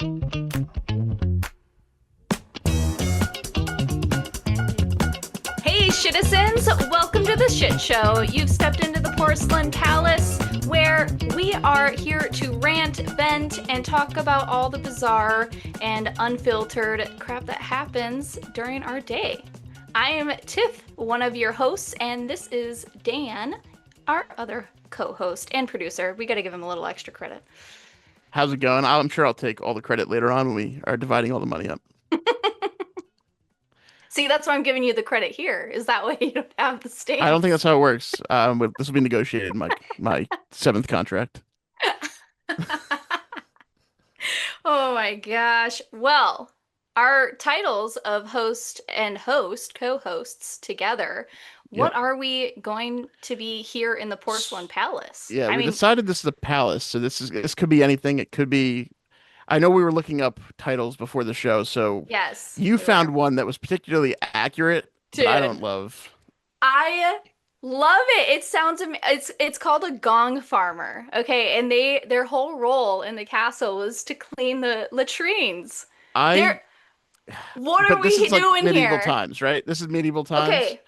Hey, citizens! Welcome to the shit show. You've stepped into the Porcelain Palace, where we are here to rant, vent, and talk about all the bizarre and unfiltered crap that happens during our day. I am Tiff, one of your hosts, and this is Dan, our other co-host and producer. We got to give him a little extra credit. How's it going? I'm sure I'll take all the credit later on when we are dividing all the money up. See, that's why I'm giving you the credit here. Is that way you don't have the I don't think stakes? that's how it works. This will be negotiated in my seventh contract. Oh my gosh. Well, our titles of host and host, co-hosts together, what Yep. are we going to be here in the Porcelain Palace? Yeah, I we mean, decided this is a palace, so this could be anything. It could be. I know we were looking up titles before the show, so yes, you we were. found one that was particularly accurate, but I Dude, don't love. I love it. It sounds it's called a gong farmer. Okay, and their whole role in the castle was to clean the latrines. I. They're what are But this we is like doing medieval here? times, right? This is medieval times. Okay,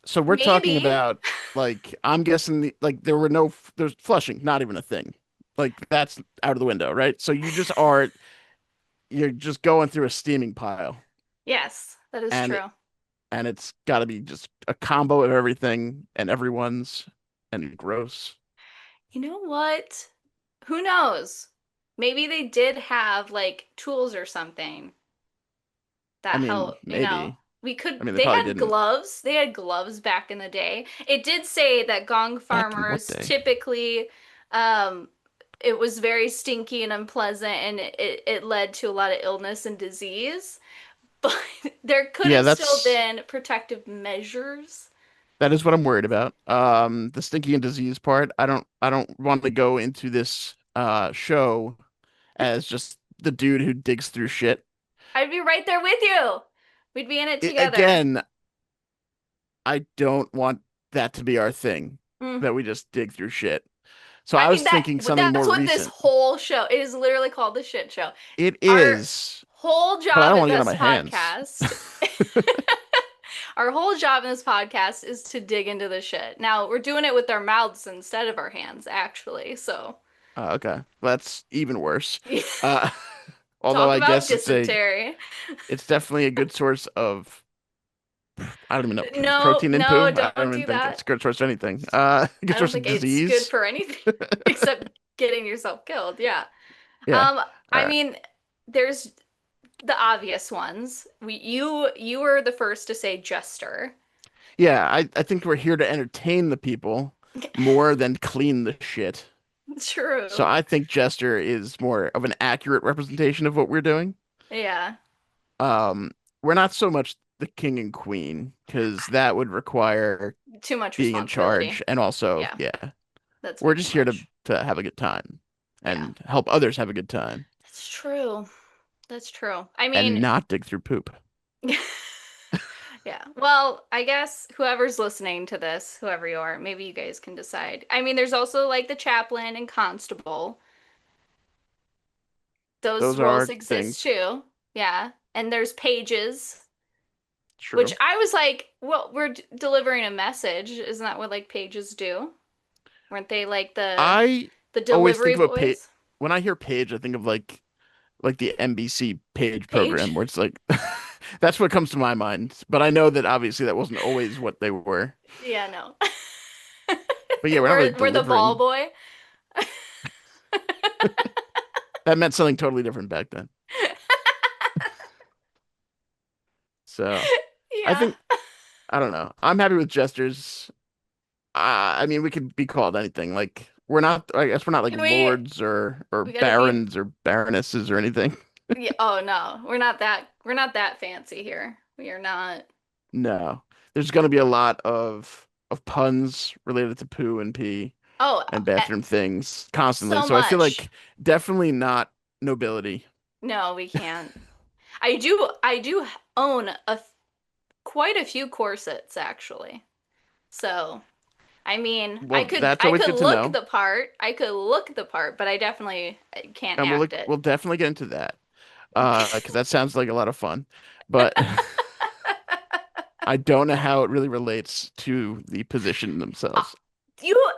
So we're talking maybe. about like I'm guessing there's flushing, not even a thing. Like that's out of the window, right? So you're just going through a steaming pile Yes, that is and true. it's got to be just a combo of everything and everyone's and gross. You know what? Who knows? Maybe they did have like tools or something I that mean, help, maybe. I mean, they they probably had didn't. gloves. They had gloves back in the day. It did say that gong Back in what farmers day? typically, um, it was very stinky and unpleasant and it led to a lot of illness and disease. But there could Yeah, have still been protective measures. that is what I'm worried about. The stinky and disease part. I don't want to go into this show as just the dude who digs through shit. I'd be right there with you. We'd be in it together. Again, I don't want that to be our thing, Mm. that we just dig through shit. So I I was mean thinking something that's more what this recent. whole show it is literally called the shit show. It Our is, whole but I job don't in want to get on this my hands. podcast our whole job in this podcast is to dig into the shit. Now we're doing it with our mouths instead of our hands, actually. So Okay, that's even worse. Uh, although talk I about guess dysentery. it's definitely a good source of I don't even know No, protein in no, poo. I don't don't even do think it's that. a good source of anything. Good I don't source of think it's good disease. for anything except getting yourself killed. Yeah. Yeah. Um, I Uh, mean, there's the obvious ones. You were the first to say jester. yeah. I think we're here to entertain the people more than clean the shit. So True. I think Jester is more of an accurate representation of what we're doing. Yeah. Um, we're not so much the king and queen because that would require Too much being in responsibility. charge, and also, Yeah, yeah, that's way we're too just here to much. have a good time Yeah. and help others have a good time That's true. That's true. I mean, and not dig through poop. yeah. Well, I guess whoever's listening to this, whoever you are, maybe you guys can decide. I mean, there's also like the chaplain and constable. Those Those roles are exist things. too. Yeah. And there's pages, which True. I was like, well, we're d delivering a message. Isn't that what like pages do? Weren't they like I the always delivery think of a page boys? when I hear page, I think of like the NBC page Page? program where it's like that's what comes to my mind. But I know that obviously that wasn't always what they were. Yeah, no. But yeah, we're not really We're the ball delivering. boy. That meant something totally different back then. So I Yeah. think I don't know. I'm happy with gestures. I mean, we could be called anything. Like we're not. I guess we're not like Can lords or we gotta be barons or baronesses or anything. yeah, oh no. We're not that fancy here. We are not. No, there's gonna be a lot of puns related to poo and pee Oh, and bathroom things constantly. so So I feel much. like definitely not nobility. No, we can't. I do own quite a few corsets actually. So, I mean, Well, that's I always could good to look know, the part. I could look the part, but I definitely can't and act it. we'll definitely get into that. because that sounds like a lot of fun, but I don't know how it really relates to the position Uh, themselves. You,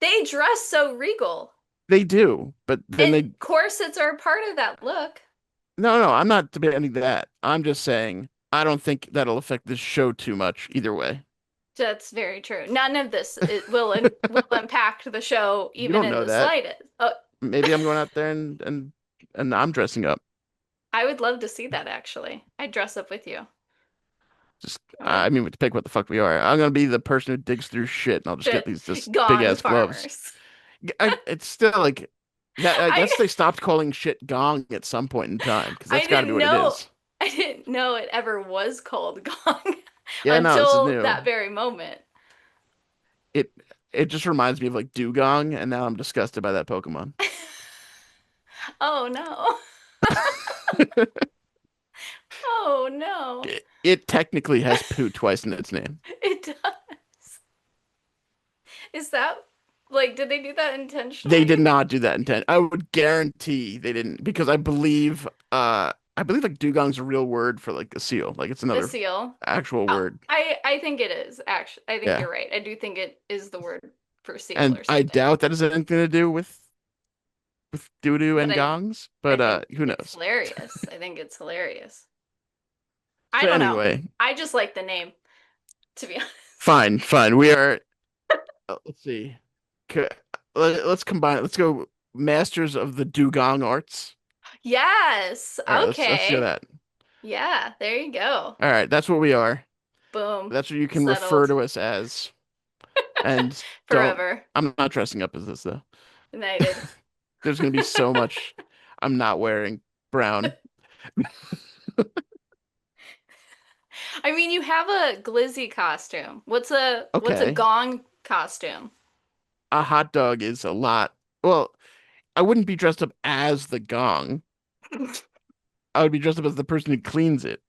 they dress so regal, They do, but then and they corsets are a part of that look. no, I'm not debating that. I'm just saying I don't think that'll affect this show too much either way. That's very true. None of this will impact the show You even don't in know the that. slightest. Maybe I'm going out there and I'm dressing up. I would love to see that actually. I'd dress up with you. Just I I would. mean, we pick what the fuck we are. I'm gonna be the person who digs through shit, and I'll just get Shit, these this big gong ass gloves. farmers. It's still like that. I guess I they stopped calling shit gong at some point in time because I that's got to be didn't what it know is. I didn't know it ever was called gong Yeah, no, this is until new. that very moment. It it just reminds me of like dugong, and now I'm disgusted by that Pokemon. Oh no. Oh no. It technically has poo twice in its name. It does. Is that like did they do that They did intentionally? not do that intent. I would guarantee they didn't because I believe like dugong's a real word for like a seal. Like it's The another seal. actual Oh, word. I think it is actually. I think Yeah. you're right. I do think it is the word for seal And or I something. doubt that has anything to do with doo-doo But and gongs, I but think who it's knows? hilarious. I think it's hilarious. I So don't know. anyway, I just like the name, to be honest. fine. We are let's see. C- Let's combine it. Let's go Masters of the Dugong Arts. Yes. All right, let's do Okay. that. Yeah, there you go. All right, that's what we are. Boom. That's what you can refer Settled to us as. And don't forever. I'm not dressing up as this though. United. There's gonna be so much I'm not wearing brown. I mean, you have a glizzy costume. What's a Okay. gong costume? A hot dog is a lot. Well, I wouldn't be dressed up as the gong. I would be dressed up as the person who cleans it.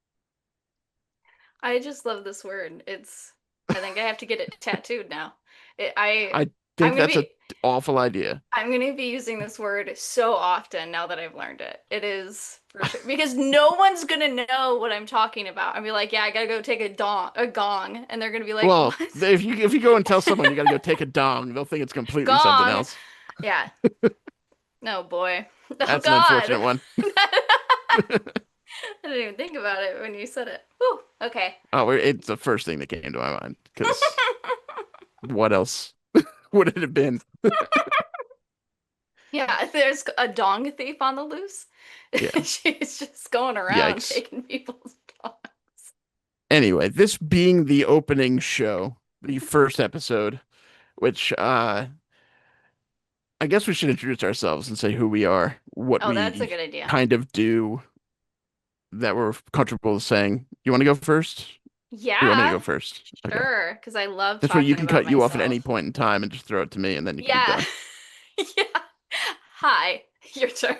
I just love this word. I think I have to get it tattooed now. It, I, I I'm think gonna that's a be, awful idea. I'm gonna be using this word so often now that I've learned it. It is for sure because no one's gonna know what I'm talking about. I'll be like, yeah, I gotta go take a gong, and they're gonna be like, Well, what? if you go and tell someone you got to go take a dong, they'll think it's completely something Gong. else. Yeah. No, boy. Oh That's an God. unfortunate one. I didn't even think about it when you said it. Whew. Okay. Oh, it's the first thing that came to my mind because what else would it have been? Yeah, there's a dong thief on the loose. Yeah. She's just going around Yikes. taking people's dongs. Anyway, this being the opening show, the first episode, which I guess we should introduce ourselves and say who we are, what Oh, that's a we good idea. kind of do that we're comfortable saying. You want to go first? Or you want me to Yeah, go first? Okay. sure, because I love This way you talking can about cut you off at any myself. point in time and just throw it to me and then you can keep Yeah. going. Yeah. Hi, your turn.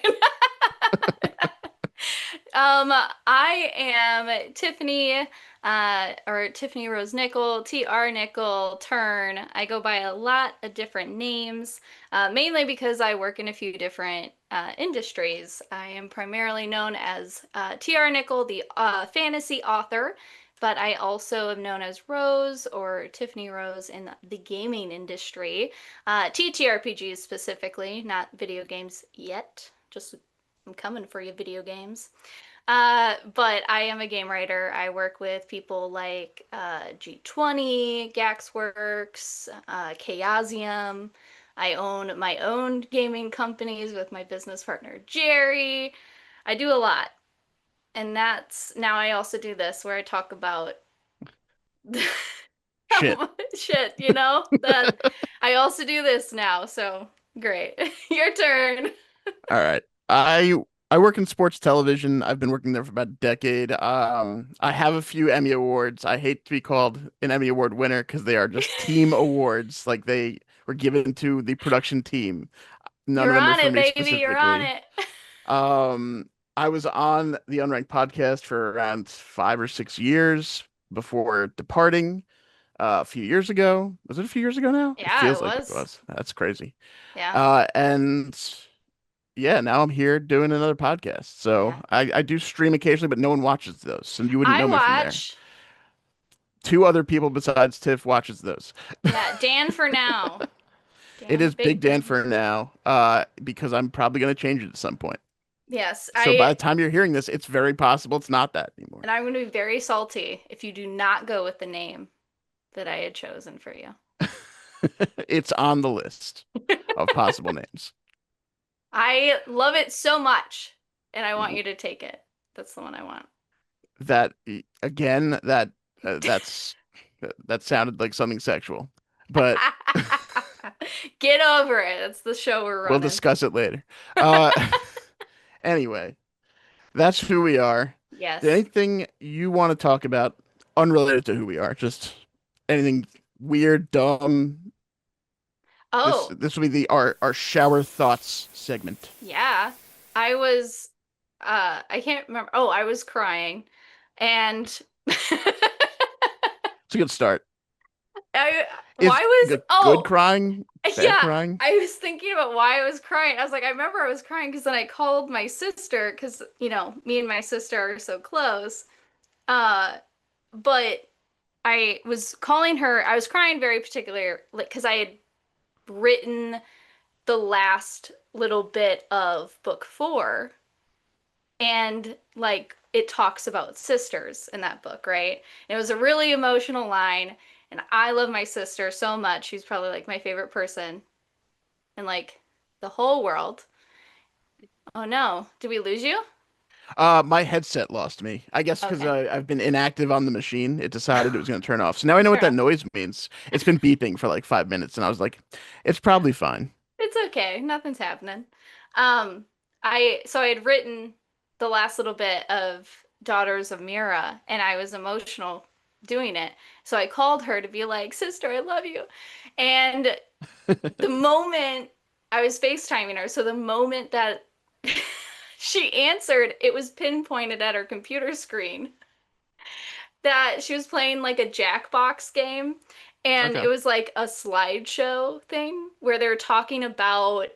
I am Tiffany, or Tiffany Rose Nickel, TR Nickel, Turn. I go by a lot of different names, mainly because I work in a few different industries. I am primarily known as TR Nickel, the fantasy author, but I also am known as Rose or Tiffany Rose in the gaming industry. TTRPGs specifically, not video games yet. Just I'm coming for you, video games. But I am a game writer. I work with people like G20, Gaxworks, Chaosium. I own my own gaming companies with my business partner Jerry. I do a lot. And that's now I also do this where I talk about Shit. shit, that I also do this now. So great. Your turn. All right. I work in sports television. I've been working there for about a decade. I have a few Emmy awards. I hate to be called an Emmy award winner because they are just team awards. Like they were given to the production team. None of You're them are on for it, me baby. You're on specifically. it. Um, I was on the Unranked podcast for around 5 or 6 years before departing a few years ago. Was it a few years ago now? It Yeah, feels it like it was. was. That's crazy. Yeah. And yeah, now I'm here doing another podcast. So Yeah. I do stream occasionally, but no one watches those, and you wouldn't I know me from there. watch. Two other people besides Tiff watches those. Yeah, Dan for now. It Dan, is Big Big Dan Dan. for now, because I'm probably going to change it at some point. Yes, So by the time you're hearing this, it's very possible it's not that anymore. and I'm going to be very salty if you do not go with the name that I had chosen for you. It's on the list of possible names. I love it so much, and I want you to take it. That's the one I want. That again, that's that sounded like something sexual, but Get over it. That's the show we're we'll running. discuss it later. Uh, anyway, that's who we are. Yes. Anything you want to talk about unrelated to who we are? Just anything weird, dumb. This Oh, this will be the our shower thoughts segment. yeah. I was I can't remember. Oh, I was crying and It's a good start. I why Is was good oh, crying, bad yeah, crying? I was thinking about why I was crying. I was like, I remember I was crying because then I called my sister because, me and my sister are so close. Uh, but I was calling her, I was crying very particular, like, because I had written the last little bit of book four, and like it talks about sisters in that book, right? And it was a really emotional line, and I love my sister so much. She's probably like my favorite person in like the whole world. Oh no, did we lose you? My headset lost me. I guess because Okay. I've been inactive on the machine, it decided it was going to turn off. So now I know what Turn that off. noise means. It's been beeping for like 5 minutes, and I was like, it's probably fine. It's okay. Nothing's happening. Um, I had written the last little bit of Daughters of Mira, and I was emotional doing it. So I called her to be like, "Sister, I love you." And the moment I was FaceTiming her, so the moment that she answered, it was pinpointed at her computer screen that she was playing like a Jackbox game, and Okay. it was like a slideshow thing where they're talking about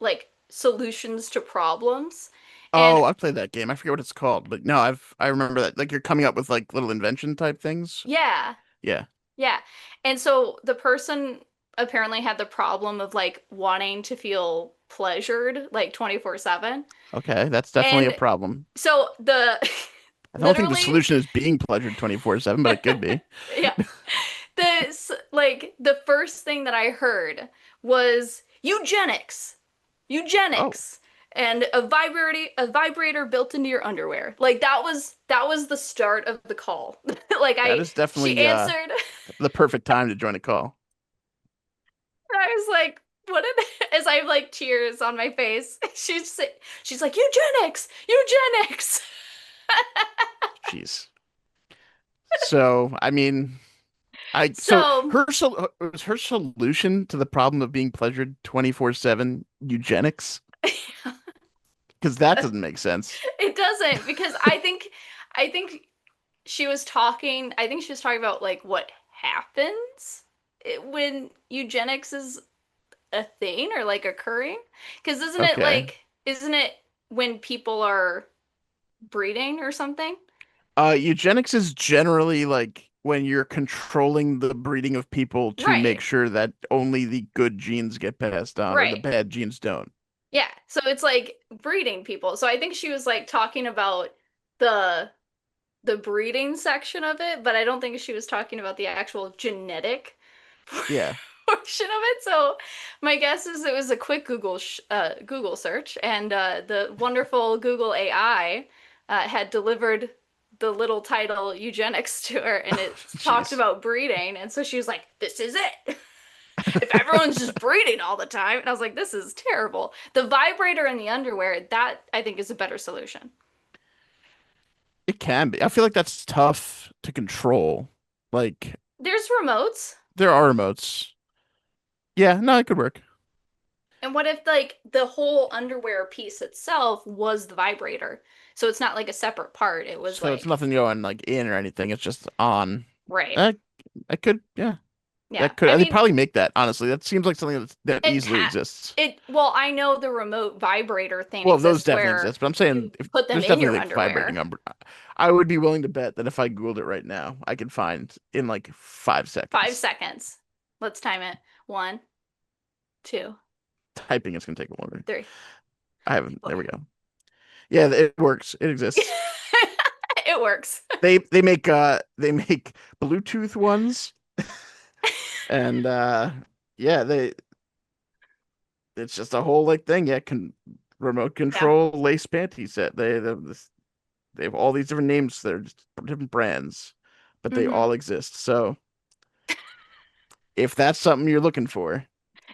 like solutions to problems. And Oh, I played that game. I forget what it's called, but no, I remember that. Like you're coming up with like little invention type things. yeah, Yeah. yeah. And so the person apparently had the problem of like wanting to feel pleasured like 24/7. Okay, that's definitely a And problem. so the I don't think the literally solution is being pleasured 24/7, but it could be. yeah. The first thing that I heard was eugenics. Oh, Eugenics. And a vibrator built into your underwear. Like that was the start of the call. Like that I is she definitely answered and the perfect time to join a call. I was like, what did as I have like tears on my face. She's like eugenics, eugenics. Jeez. So, I mean, I so So was her solution to the problem of being pleasured 24/7 eugenics? Because that doesn't make sense. it doesn't because I think she was talking about like what happens when eugenics is a thing or like occurring. Because Okay. isn't it when people are breeding or something? Eugenics is generally like when you're controlling the breeding of people to make Right, sure that only the good genes get passed on or the right. bad genes don't. Yeah. So it's like breeding people. So I think she was like talking about the the breeding section of it, but I don't think she was talking about the actual genetic Yeah. portion of it. So my guess is it was a quick Google search, and the wonderful Google AI had delivered the little title eugenics to her, and it talked Jeez. about breeding, and so she was like, "This is it." If everyone's just breeding all the time, and I was like, "This is terrible." The vibrator in the underwear, that I think is a better solution. It can be. I feel like that's tough to control. Like There's remotes. there are remotes. Yeah, no, it could work. And what if like the whole underwear piece itself was the vibrator? So it's not like a separate part. It was So it's like, nothing going like in or anything. It's just on. right. I I could, yeah. Yeah. That could I they mean, probably make that, honestly. That seems like something that it easily can exists. it well, I know the remote vibrator thing Well, those exists definitely where exist, but I'm you saying if put them there's in definitely your like vibrating underwear. I would be willing to bet that if I Googled it right now, I could find in like 5 5 seconds. seconds. Let's time it. One, two, Typing is gonna take longer. three, I haven't. four. There we go. Yeah, it works. It exists. It works. They make Bluetooth ones and yeah, it's just a whole like thing. Yeah, can remote Yeah. control lace panty set. They have all these different names. They're just different brands, but they Hmm. all exist. So if that's something you're looking for,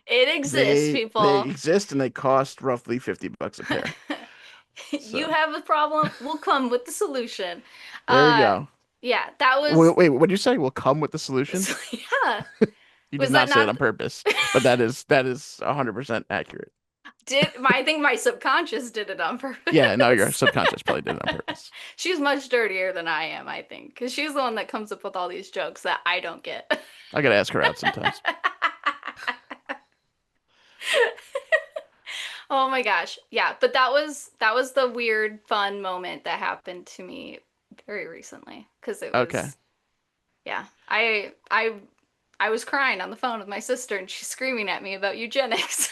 It exists, they people. exist and they cost roughly $50 a pair. You So have a problem, we'll come with the solution. there we Uh, go. yeah, that was, Wait, what did you say? Will come with the solution? yeah. You did Was that not say it not, on purpose, but that is 100% accurate. I think my subconscious did it on Yeah, no, your purpose. subconscious probably did it on purpose. She's much dirtier than I am, I think, because she's the one that comes up with all these jokes that I don't get. I gotta ask her out sometimes. Oh my gosh. Yeah, but that was the weird fun moment that happened to me very recently because it Okay. was yeah. I was crying on the phone with my sister and she's screaming at me about eugenics.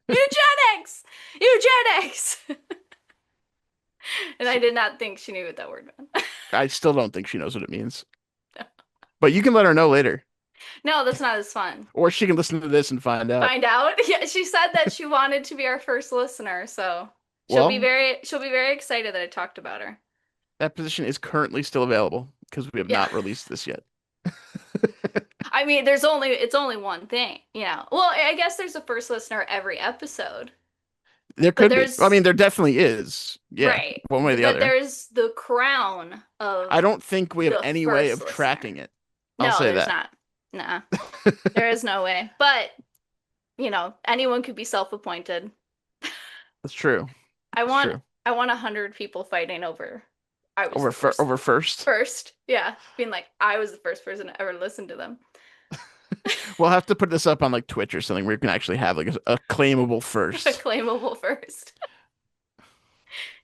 Eugenics! Eugenics! And I did not think she knew what that word meant. I still don't think she knows what it means, but you can let her know later, No, that's not as fun. or she can listen to this and find out. Find out? Yeah, she said that she wanted to be our first listener, so Well, she'll be very excited that I talked about her. that position is currently still available because we have Yeah. not released this yet. I mean, it's only one thing, you know. Well, I guess there's a first listener every episode, There but could be. I there's mean, there definitely is. Yeah, right, one way or the but other. there's the crown I of don't think we have the any way first of listener. tracking it. I'll No, say there's that. not. Nah, there is no way. But, you know, anyone could be self-appointed. That's true. I That's want true. I want 100 people fighting over I was the Over first. first. Yeah, being like I was the first person to ever listen to them. We'll have to put this up on like Twitch or something where you can actually have like a claimable first. Claimable first.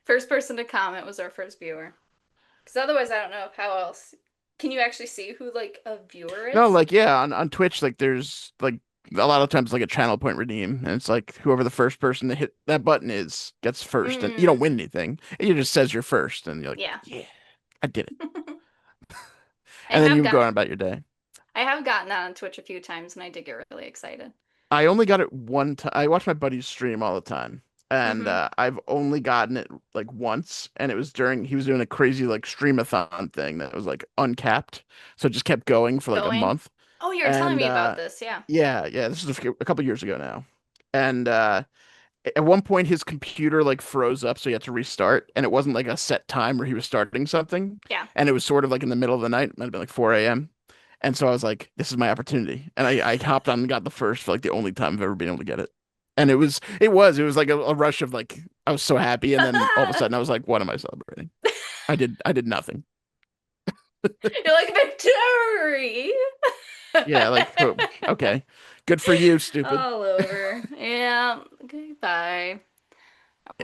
First person to comment was our first viewer. Because otherwise, I don't know how else. Can you actually see who like a viewer No, is? like yeah, on Twitch, like there's like a lot of times like a channel point redeem, and it's like whoever the first person to hit that button is gets first, and you don't Mm, win anything. It just says you're first, and you're like, yeah. yeah, I did it, I and then have you go got on about your day. I have gotten that on Twitch a few times, and I did get really excited. I only got it one time. I watch my buddies stream all the time, and Mm-hmm. I've only gotten it like once, and it was during he was doing a crazy like streamathon thing that was like uncapped, so it just kept going for like a Going. month. Oh, you were telling And me about this. Yeah. yeah, this is a couple years ago now, and at one point his computer like froze up, so he had to restart, and it wasn't like a set time where he was starting something, Yeah. and it was sort of like in the middle of the night, it might have been like 4 a.m. And so I was like, this is my opportunity. And I hopped on and got the first for like the only time I've ever been able to get it. And it was like a rush of like I was so happy, and then all of a sudden I was like, what am I celebrating? I did nothing. You're like victory. Yeah, like oh, okay. Good for you, stupid. All over. Yeah. Goodbye.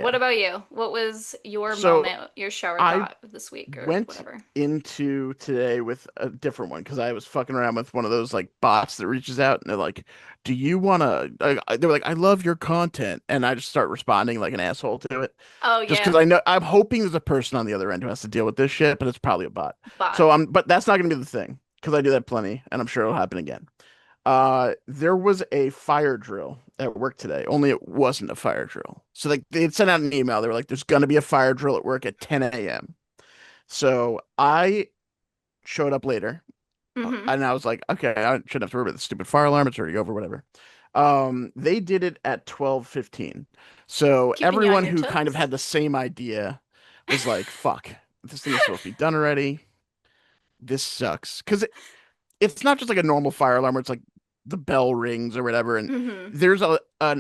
What Yeah. about you? What was your So moment, your shower I thought of this week or went whatever? into today with a different one because I was fucking around with one of those like bots that reaches out and they're like, "Do you want to?" They're like, "I love your content," and I just start responding like an asshole to it, Oh just yeah, because I know I'm hoping there's a person on the other end who has to deal with this shit, but it's probably a bot. bot. So but that's not gonna be the thing because I do that plenty, and I'm sure it'll happen again. There was a fire drill at work today, only it wasn't a fire drill. So like they had sent out an email. They were like, "There's gonna be a fire drill at work at 10 a.m." So I showed up later, Mm-hmm. and I was like, "Okay, I shouldn't have to worry about the stupid fire alarm. It's already over, whatever." They did it at 12:15. So Keeping you on everyone your who kind of toes. had the same idea was like, "Fuck, this thing is supposed to be done already. This sucks." Because it's not just like a normal fire alarm where it's like the bell rings or whatever, and Mm-hmm. there's an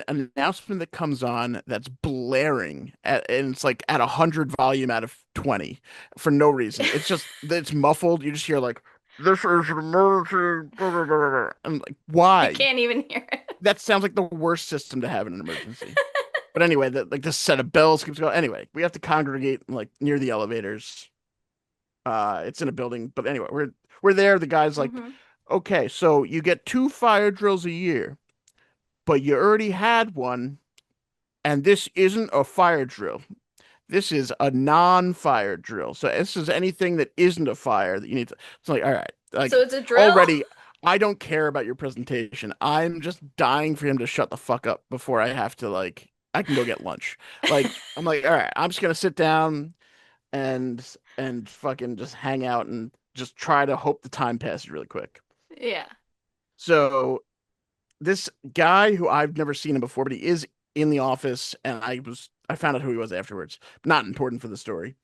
announcement that comes on that's blaring and it's like at 100 volume out of 20 for no reason. It's just it's muffled. You just hear like This is an emergency. I'm like, I why? can't even hear it. That sounds like the worst system to have in an emergency. But anyway, like this set of bells keeps going. Anyway, we have to congregate like near the elevators. It's in a building, but anyway, we're there. The guy's like, Hmm. okay, so you get two fire drills a year, but you already had one, and this isn't a fire drill. This is a non-fire drill. So this is anything that isn't a fire that you need to. It's like, all right, So like it's a drill? already, I don't care about your presentation. I'm just dying for him to shut the fuck up before I have to like, I can go get lunch. Like, I'm like, all right, I'm just gonna sit down and fucking just hang out and just try to hope the time passes really quick. Yeah. So this guy who I've never seen him before, but he is in the office, and I found out who he was afterwards. Not important for the story.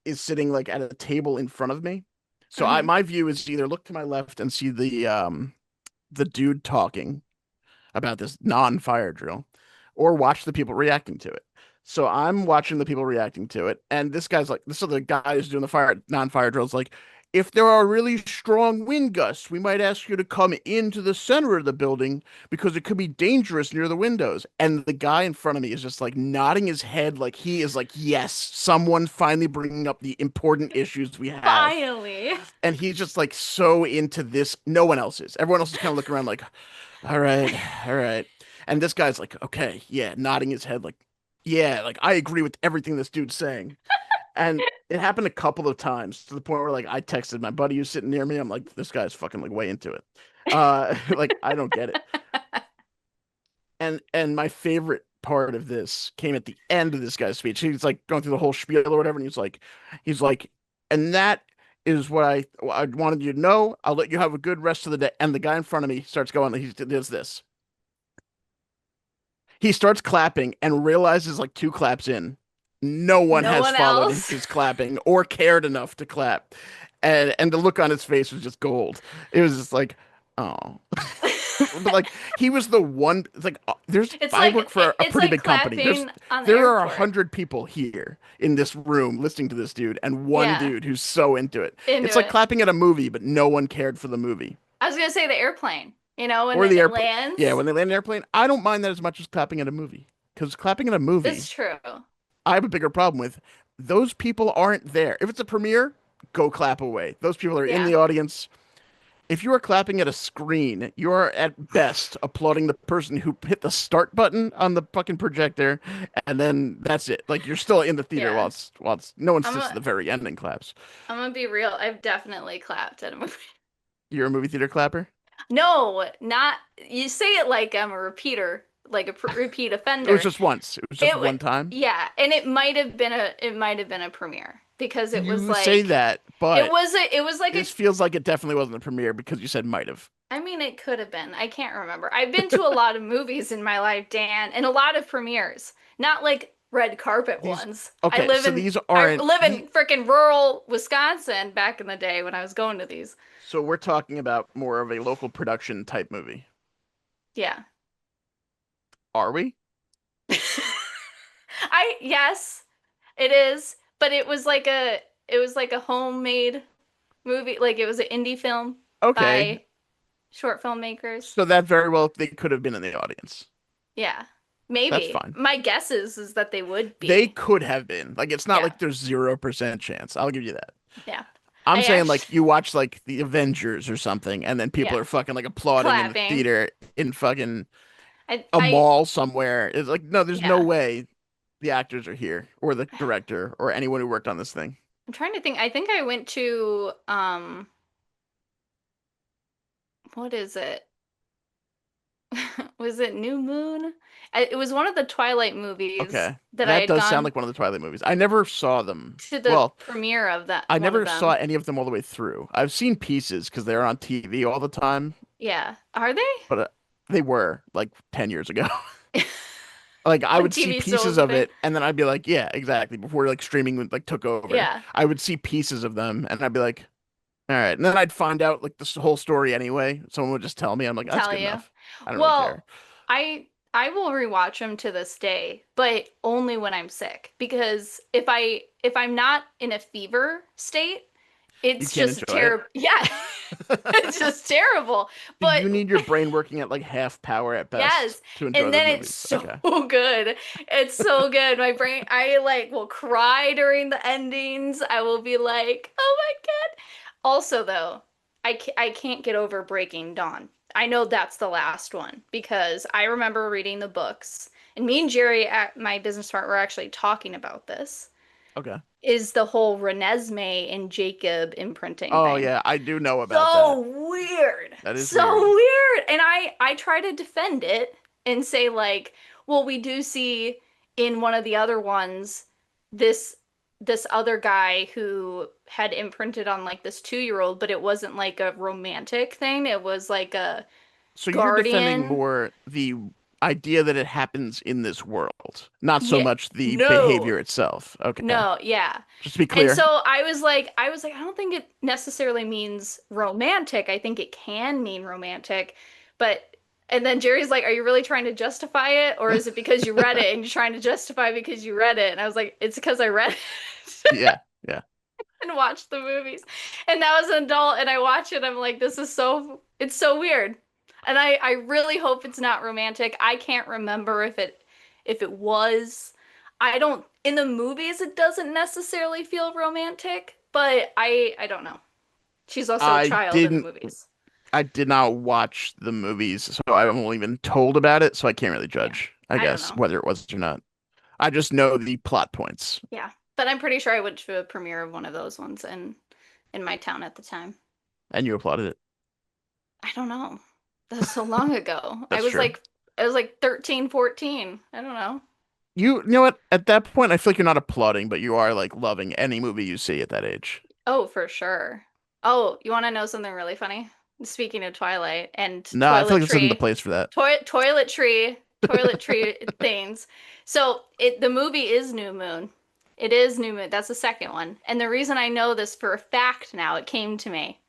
Is sitting like at a table in front of me. So I Hmm. my view is to either look to my left and see the dude talking about this non-fire drill, or watch the people reacting to it. So I'm watching the people reacting to it, and this guy's like, this other guy who's doing the fire non-fire drills like, if there are really strong wind gusts, we might ask you to come into the center of the building because it could be dangerous near the windows. And the guy in front of me is just like nodding his head like he is like, yes, someone finally bringing up the important issues we have. Finally. And he's just like so into this. No one else is. Everyone else is kind of looking around like, all right, all right. And this guy's like, okay, yeah, nodding his head like, yeah, like I agree with everything this dude's saying. And it happened a couple of times to the point where like I texted my buddy who's sitting near me. I'm like, this guy's fucking like way into it. Like I don't get it. And my favorite part of this came at the end of this guy's speech. He's like going through the whole spiel or whatever, and he's like, and that is what I wanted you to know. I'll let you have a good rest of the day. And the guy in front of me starts going, he does this. He starts clapping and realizes like two claps in, no one No has one followed else. his clapping or cared enough to clap. And the look on his face was just gold. It was just like, oh. But like he was the one. It's like there's. It's I like work for a it's pretty like big company. clapping on the There are a airport. hundred people here in this room listening to this dude, and one Yeah, dude who's so into it. into It's like it. clapping at a movie, but no one cared for the movie I was gonna say the airplane. When or the it airplane. Yeah, lands. when they land an airplane, I don't mind that as much as clapping at a movie. Because clapping at a movie, It's true. I have a bigger problem with. Those people aren't there. If it's a premiere, go clap away. Those people are in Yeah. the audience. If you are clapping at a screen, you are at best applauding the person who hit the start button on the fucking projector, and then that's it. Like you're still in the theater Yeah. while it's no one I'm sits at a, the very end and claps. I'm gonna be real. I've definitely clapped at a movie. You're a movie theater clapper? No, not you say it like I'm a repeater, like a repeat It was offender. just once. It was just It one time. yeah, and it might have been a premiere because it was You say like that, but it was like this a feels like it definitely wasn't a premiere because you said might have. I mean it could have been. I can't remember. I've been to a lot of movies in my life, Dan, and a lot of premieres. Not like red carpet These ones. okay, so these I aren't live the in freaking rural Wisconsin back in the day when I was going to these. so we're talking about more of a local production type movie. Yeah. Are we? Yes, it is, but it was like a homemade movie, like it was an indie film Okay. by short filmmakers. So that very well they could have been in the audience. Yeah. That's Maybe. fine. My guess is that they would They be. could have been. Like it's not Yeah. like there's 0% chance. I'll give you that. Yeah. I'm I saying actually like you watch like the Avengers or something and then people yeah. are fucking like applauding in the Clapping. theater in fucking I a I mall somewhere. It's like no, there's no yeah. way the actors are here or the director or anyone who worked on this thing. I'm trying to think. I think I went to what is it? Was it New Moon? It was one of the Twilight movies Okay. that I That had does sound gone like one of the Twilight movies. I never saw them. to the Well, premiere of that I one of never saw them. any of them all the way through. I've seen pieces because they're on TV all the time, Yeah. Are they? but they were like 10 years ago. Like I When would see TV still pieces was a of thing? it and then I'd be like, yeah, exactly. Before like streaming like took over, Yeah. I would see pieces of them and I'd be like, all right. And then I'd find out like this whole story anyway. Someone would just tell me. I'm like, that's Tell good you. enough. I don't really care. Well, I will rewatch them to this day, but only when I'm sick because if I'm not in a fever state, You It's can't just enjoy it. terrible. Yeah, it's just terrible. But You need your brain working at like half power at best yes, to enjoy and those then it's movies. so Okay. good. It's so good. My brain, I like will cry during the endings. I will be like, oh my God. Also, though, I can't get over Breaking Dawn. I know that's the last one because I remember reading the books, and me and Jerry at my business partner were actually talking about this. Okay. Is the whole Renesmee and Jacob imprinting Oh thing. yeah, I do know about that. So weird. That is So weird. weird. And I try to defend it and say like, well, we do see in one of the other ones this this other guy who had imprinted on like this 2-year-old, but it wasn't like a romantic thing. It was like a So you're defending guardian. more the idea that it happens in this world, not so Yeah. much the No. behavior itself. Okay. No, yeah. Just to be And clear. so I was like, I don't think it necessarily means romantic. I think it can mean romantic, but and then Jerry's like, are you really trying to justify it, or is it because you read it and you're trying to justify because you read it? And I was like, it's because I read it Yeah. Yeah. and watched the movies. And now as an adult and I watch it, I'm like, this is so it's so weird. And I really hope it's not romantic. I can't remember if it was. I don't in the movies it doesn't necessarily feel romantic, but I don't know. She's also a I child in the didn't movies. I did not watch the movies, so I've only been told about it, so I can't really Yeah. judge, I I don't guess, know. whether it was or not. I just know the plot points, Yeah. But I'm pretty sure I went to a premiere of one of those ones in my town at the time. and you applauded it. I don't know. That was so long ago. That's true. I was like 13, 14. I don't know. You know what? At that point, I feel like you're not applauding, but you are like loving any movie you see at that age. Oh, for sure. Oh, you want to know something really funny? Speaking of Twilight and No, I feel like this isn't the place for that. toiletry things. So the movie is New Moon. It is New Moon. That's the second one. And the reason I know this for a fact now, it came to me,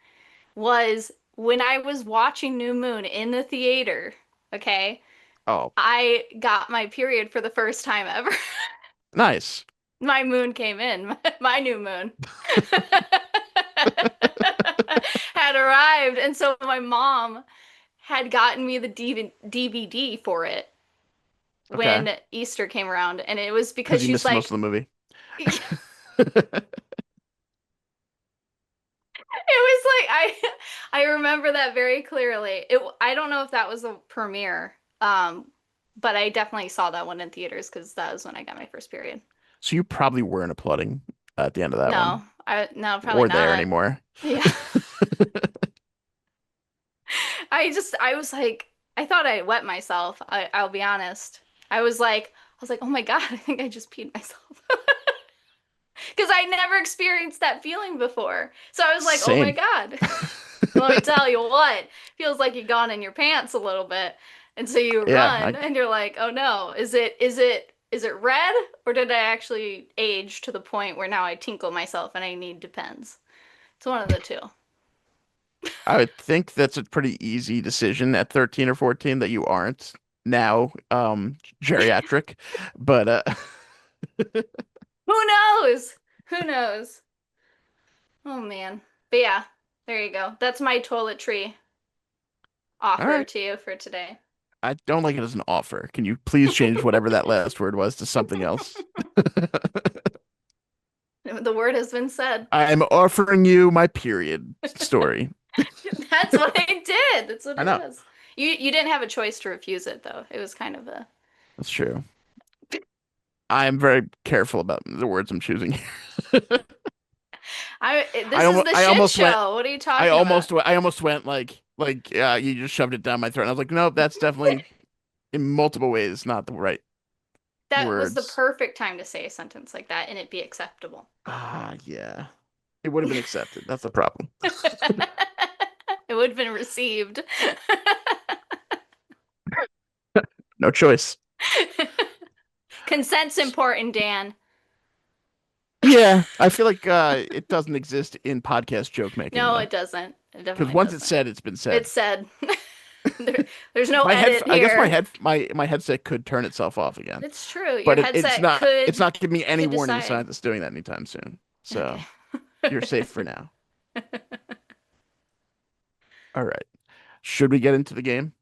was when I was watching New Moon in the theater, okay, Oh, I got my period for the first time ever. nice. My moon came in, my new moon had arrived. And so my mom had gotten me the DVD for it Okay. when Easter came around. And it was because Because you she's missed most like, of the movie. it was like, I remember that very clearly. I don't know if that was a premiere, but I definitely saw that one in theaters because that was when I got my first period. So you probably weren't applauding at the end of that one, No, probably or there not. anymore. Yeah. I was like, I thought I wet myself. I'll be honest. I was like, oh my God, I think I just peed myself. Because I never experienced that feeling before. So I was like, oh my Same. God. Let me tell you what, feels like you've gone in your pants a little bit. And so you Yeah, run and you're like, oh no, is it red or did I actually age to the point where now I tinkle myself and I need Depends? It's one of the two. I would think that's a pretty easy decision at 13 or 14 that you aren't now geriatric. But Who knows? Who knows? Oh man. But yeah, there you go. That's my toiletry all offer right. to you for today. I don't like it as an offer. Can you please change whatever that last word was to something else? The word has been said. I'm offering you my period story. That's what I did. That's what I it know. was. You didn't have a choice to refuse it though. It was kind of a That's true. I am very careful about the words I'm choosing. this is the I shit almost went show. What are you talking about? I almost went like you just shoved it down my throat. And I was like, nope, that's definitely in multiple ways not the right That was the words. perfect time to say a sentence like that and it be acceptable. Ah, yeah. It would have been accepted. That's the problem. It would have been received. No choice. Consent's important, Dan. Yeah, I feel like it doesn't exist in podcast joke making No, though. it doesn't. It Because definitely once it's doesn't. said, it's been said. It's said. There's no edit I guess here. my headset could turn itself off again. It's true. Your But headset it's not giving me any could warning decide. sign that's doing that anytime soon. So Okay. you're safe for now. All right. Should we get into the game?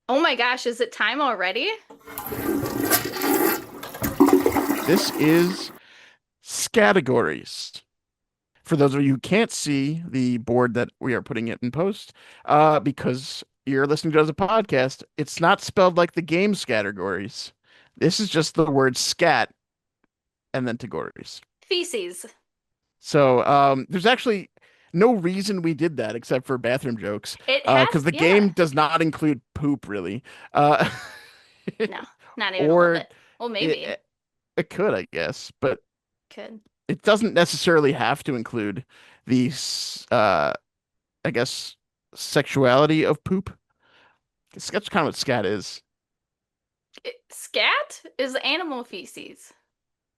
Oh my gosh, is it time already? This is Scat-egories. For those of you who can't see the board that we are putting it in post, because you're listening to it as a podcast, it's not spelled like the game Scat-egories. This is just the word scat and then Tagories. Feces. So there's actually no reason we did that except for bathroom jokes, It because has, the game yeah. does not include poop really, uh, No, not even a little or bit. Well, maybe. it, it could, I guess, but Could. it doesn't necessarily have to include these, I guess, sexuality of poop. That's kind of what scat is. Scat is animal feces.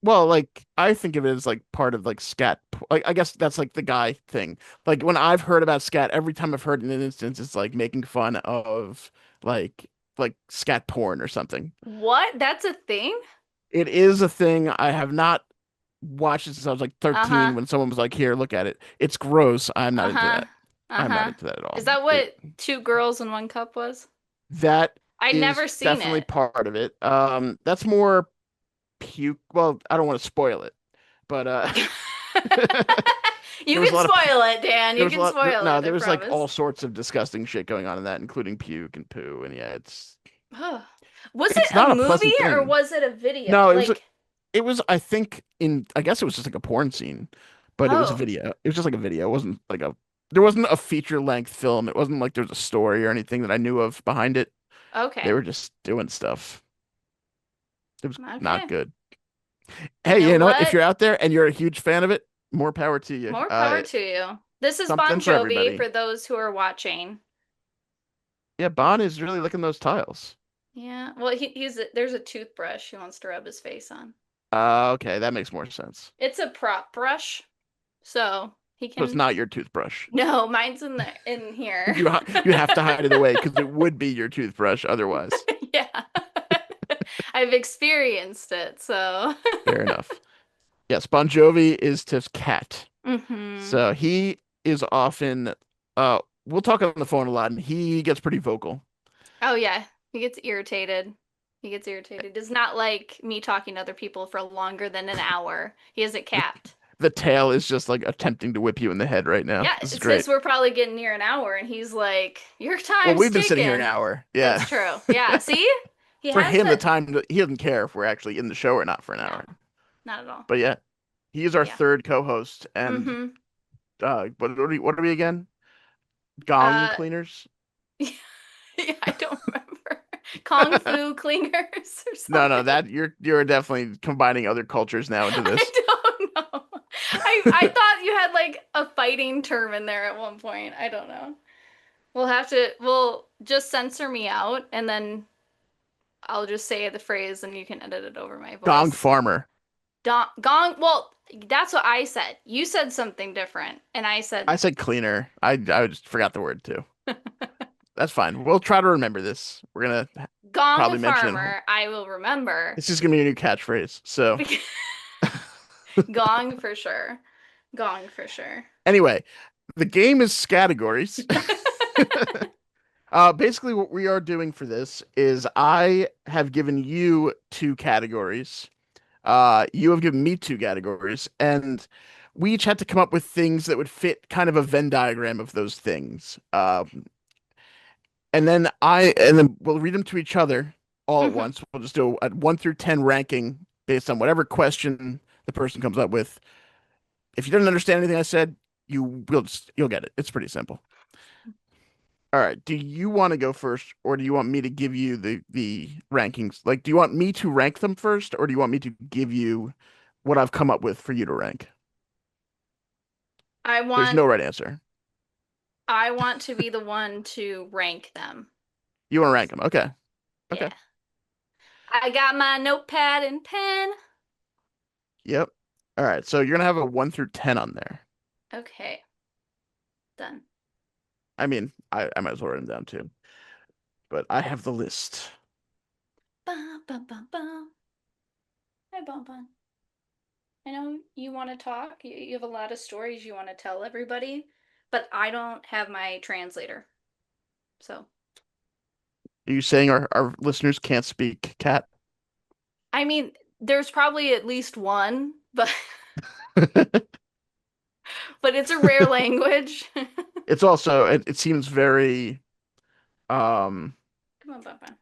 Well, like I think of it as like part of like scat. Like I guess that's like the guy thing. Like when I've heard about scat, every time I've heard an instance, it's like making fun of like like scat porn or something. What? That's a thing? It is a thing. I have not watched it since I was like 13 Uh-huh. when someone was like, "Here, look at it. It's gross." I'm not into Uh-huh. that. I'm not Uh-huh. into that at all. Is that what Two Girls in One Cup was? That I'd is never seen definitely it. part of it. That's more puke. Well, I don't want to spoil it, but You there was a can lot of spoil it, Dan. there You was a can lot. spoil No, it, I there was like all promise. sorts of disgusting shit going on in that, including puke and poo. And yeah, Was it it's a not a movie pleasant or thing. was it a video? No, Like, it was. I think in. I guess it was just like a porn scene, but it was a oh, video. It was just like a video. It wasn't like a. There wasn't a feature length film. It wasn't like there was a story or anything that I knew of behind it. They okay. were just doing stuff. It was not Okay. good. You Hey, know you know what? If what? you're out there and you're a huge fan of it, more power to you. More power to you. This is Bon Something for Jovi everybody. for those who are watching. Yeah, Bon is really licking those tiles. Yeah. Well, there's a toothbrush he wants to rub his face on. Okay, that makes more sense. It's a prop brush, so he So it's can. not your toothbrush. No, mine's in here. You have to hide it away because it would be your toothbrush otherwise. Yeah. I've experienced it, so. Fair enough. Yes, Bon Jovi is Tiff's cat. Hmm. So he is often we'll talk on the phone a lot and he gets pretty vocal. Oh yeah, he gets irritated. He gets irritated. It's not like me talking to other people for longer than an hour. He has it The capped. the tail is just like attempting to whip you in the head right now. Yeah, This is it's because great. we're probably getting near an hour, and he's like, "Your Well, time's we've been sitting here an ticking." hour. That's Yeah. true. Yeah, see? He For has him, the that. time he doesn't care if we're actually in the show or not for an No, hour. not at all. But yeah, he is our Yeah. third co-host, and Mm-hmm. what are we again? Gong Uh, cleaners? yeah, I don't remember. Kung Fu cleaners or No, no, something. that you're definitely combining other cultures now into I this. don't know. I thought you had like a fighting term in there at one point. I don't know. We'll just censor me out and then I'll just say the phrase and you can edit it over my Gong voice. farmer. Gong, well, that's what I said. You said something different and I said I said cleaner. I just forgot the word too. That's fine. We'll try to remember this. We're gonna gong probably mention it. farmer. I will remember. This is gonna be a new catchphrase. So Gong for sure. Gong for sure. anyway, the game is categories. Basically, what we are doing for this is I have given you two categories. You have given me two categories, and we each had to come up with things that would fit kind of a Venn diagram of those things. And then we'll read them to each other all at Hmm. once. We'll just do a 1 through 10 ranking based on whatever question the person comes up with. If you didn't understand anything I said, you'll get it. It's pretty simple. All right. Do you want to go first, or do you want me to give you the rankings? Like, do you want me to rank them first, or do you want me to give you what I've come up with for you to rank? I There's want no right answer. I want to be the one to rank them. You want to rank them? Okay. Okay. Yeah. I got my notepad and pen. Yep. All right. So you're gonna have a 1 through 10 on there. Okay. Done. I mean, I might as well write them down too. But I have the list. Bum, bum, bum, bum. Hi, Bum Bum. I know you want to talk. You have a lot of stories you want to tell everybody. but I don't have my translator. So, Are you saying our listeners can't speak cat? I mean, there's probably at least one, but but it's a rare language. It's also it seems very um Come on, Papa.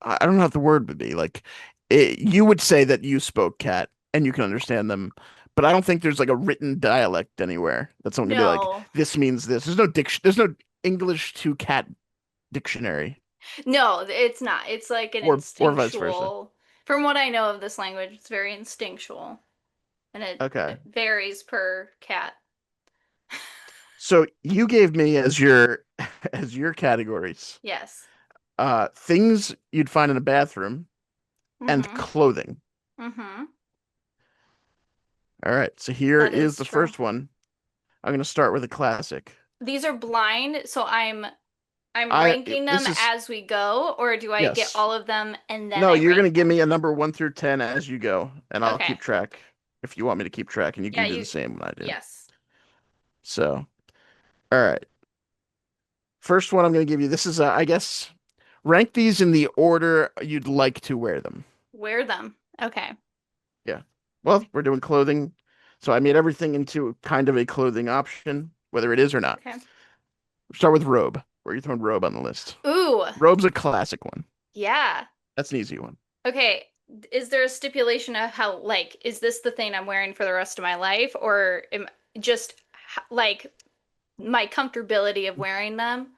I don't know what the word would be. Like you would say that you spoke cat and you can understand them, but I don't think there's like a written dialect anywhere that someone can be like, No. this means this. There's no English to cat dictionary No, it's not. It's like an or vice versa. instinctual. From what I know of this language, it's very instinctual, and Okay. it varies per cat. So you gave me as your as your categories Yes. things you'd find in a bathroom and Mm-hmm. clothing. Mm-hmm. All right. So here That is is the true. first one. I'm going to start with a classic. These are blind, so I'm I ranking them this is as we go, or do I get yes. all of them and then No, I you're going to rank give them? me a number 1 through 10 as you go, and I'll Okay. keep track if you want me to keep track, and you Yeah, can do the you same when I do. yes. So, all right. First one I'm going to give you. This is I guess rank these in the order you'd like to wear them. Wear them. Okay. Yeah. Well, we're doing clothing, so I made everything into kind of a clothing option, whether it is or not. Okay. Start with robe. Where are you throwing robe on the list? Ooh, Robe's a classic one. yeah. That's an easy one. Okay. Is there a stipulation of how, like, is this the thing I'm wearing for the rest of my life, or just like my comfortability of wearing them?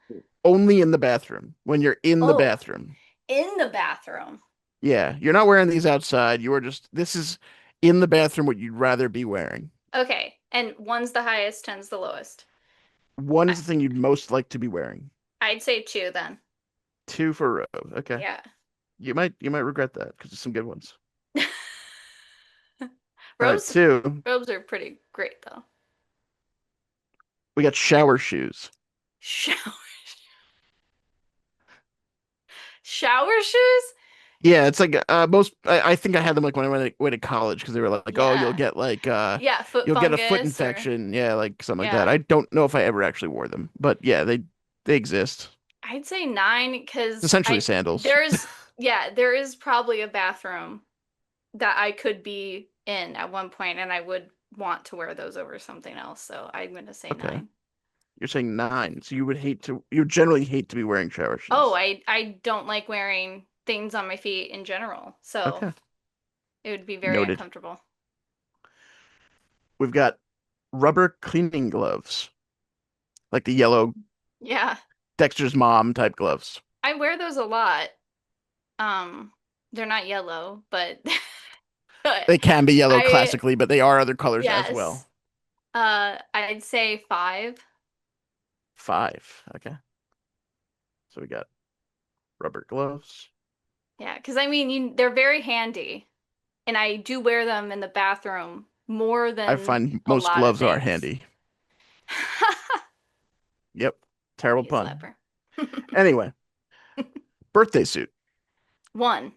Only in the bathroom. When you're in the Oh, bathroom. in the bathroom. Yeah, you're not wearing these outside. You are just this is in the bathroom what you'd rather be wearing. Okay. And one's the highest, ten's the lowest. One I, is the thing you'd most like to be wearing. I'd say two then. Two for robe. Okay. Yeah. You might regret that because there's some good ones. All right, Robes, two. robes are pretty great though. We got shower shoes. Shower, shower shoes? Yeah, it's like most. I think I had them like when I went to college because they were like, oh, Yeah. Yeah, foot you'll get a foot fungus or infection. Yeah, like something like that. yeah. I don't know if I ever actually wore them, but yeah, they exist. I'd say nine It's because essentially I sandals. there's yeah, there is probably a bathroom that I could be in at one point and I would want to wear those over something else. So I'm gonna say Okay, nine. you're saying nine, so you generally hate to be wearing shower Oh, shoes. I don't like wearing things on my feet in general. So Okay, it would be very noted. uncomfortable. We've got rubber cleaning gloves, like the yellow Yeah. Dexter's mom type gloves. I wear those a lot. Um, they're not yellow, but They can be yellow I classically, but they are other colors as yes. well. I'd say five. Five. Okay, so we got rubber gloves. Yeah, because I mean, they're very handy, and I do wear them in the bathroom more I than find a most lot of gloves are things. handy. Yep, terrible You pun. slapper. Anyway, birthday suit. One,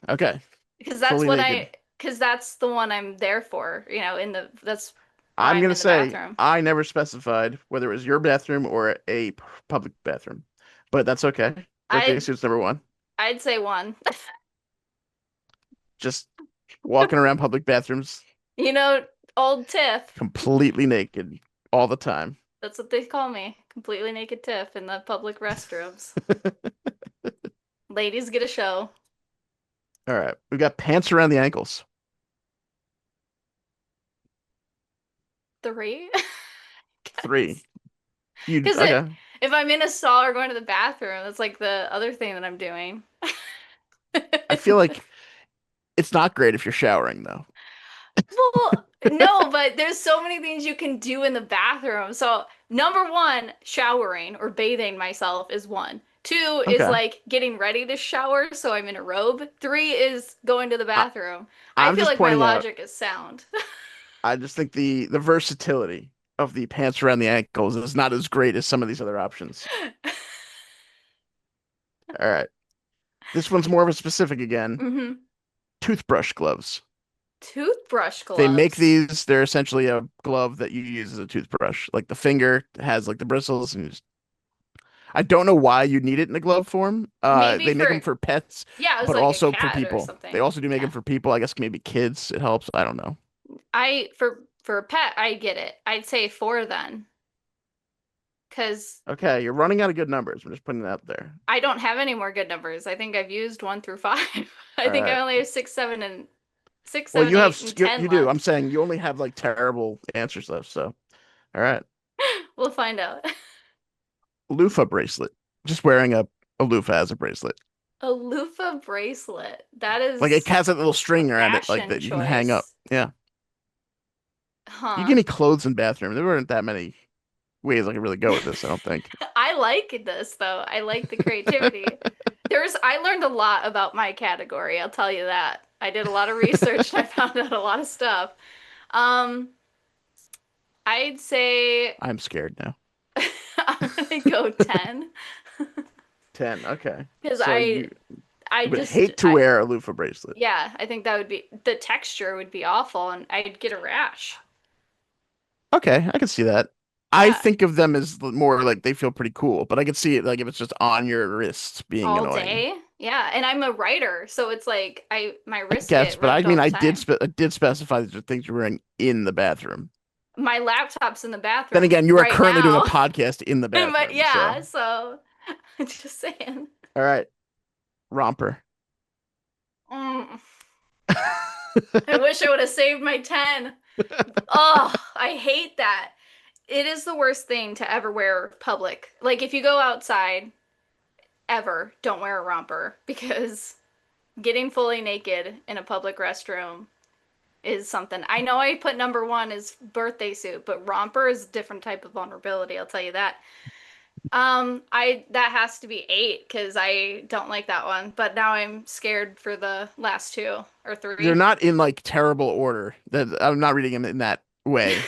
Okay, because fully naked. that's the one I'm there for. That's why I'm I'm gonna in the say bathroom. I never specified whether it was your bathroom or a public bathroom, but that's okay. Birthday I suit's number one. I'd say one. Just walking around public bathrooms You know, old Tiff. completely naked all the time. That's what they call me. Completely naked Tiff in the public restrooms. Ladies get a show. All right, we've got pants around the ankles. Three, Three. guess. You Because okay? if I'm in a stall or going to the bathroom, that's like the other thing that I'm doing. I feel like it's not great if you're showering though. Well, no, but there's so many things you can do in the bathroom. So, number one, showering or bathing myself is one. Two is Okay. like getting ready to shower, so I'm in a robe. Three is going to the I, bathroom. I I'm feel just like my pointing out. logic is sound. I just think the versatility of the pants around the ankles is not as great as some of these other options. All right. This one's more of a specific again. hmm Toothbrush gloves. Toothbrush They make gloves. these, they're essentially a glove that you use as a toothbrush. Like the finger has like the bristles and you just, I don't know why you need it in a glove form. Maybe They make for, them for pets, yeah, it was but like a also for cat or people. They something. also do make them Yeah. for people. I guess maybe kids. It helps. I don't know. For a pet, I get it. I'd say four then, because Okay, you're running out of good numbers. I'm just putting it out there. I don't have any more good numbers. I think I've used one through five. I All think I right. only have six, Well, seven, you have eight, and 10 you do. I'm left. saying you only have like terrible answers left. So, all right. We'll find out. Loofah bracelet. Just wearing a loofah as a bracelet. A loofah bracelet. That Like it is has that little a string around it, like fashion that you can hang up. choice. Yeah. You Huh. get any clothes in bathroom? There weren't that many ways I could really go with this, I don't think. I like this though. I like the creativity. I learned a lot about my category, I'll tell you that. I did a lot of research and I found out a lot of stuff. Um, I'd say I'm scared now. I'm gonna go 10 10. Okay. because So I you would just hate to wear a loofah bracelet. yeah, I think that would be the texture would be awful and I'd get a rash. Okay, I can see that. I Yeah, think of them as more like they feel pretty cool, but I could see it like if it's just on your wrists being all annoying. day. Yeah, and I'm a writer, so it's like I my I wrists guess, get but I rubbed mean, all the time. I did specify these are things you're wearing in the bathroom. My laptop's in the Then bathroom again, you are right currently doing a now. podcast in the But bathroom, so yeah, so just saying. all right, romper. Mm, I wish I would have saved my 10. Oh, I hate that. It is the worst thing to ever wear public. Like if you go outside, ever, don't wear a romper because getting fully naked in a public restroom is something. I know I put number one as birthday suit, but romper is a different type of vulnerability, I'll tell you that. I that has to be 8 because I don't like that one. But now I'm scared for the last two or They're three. not in like terrible order. That I'm not reading them in that way,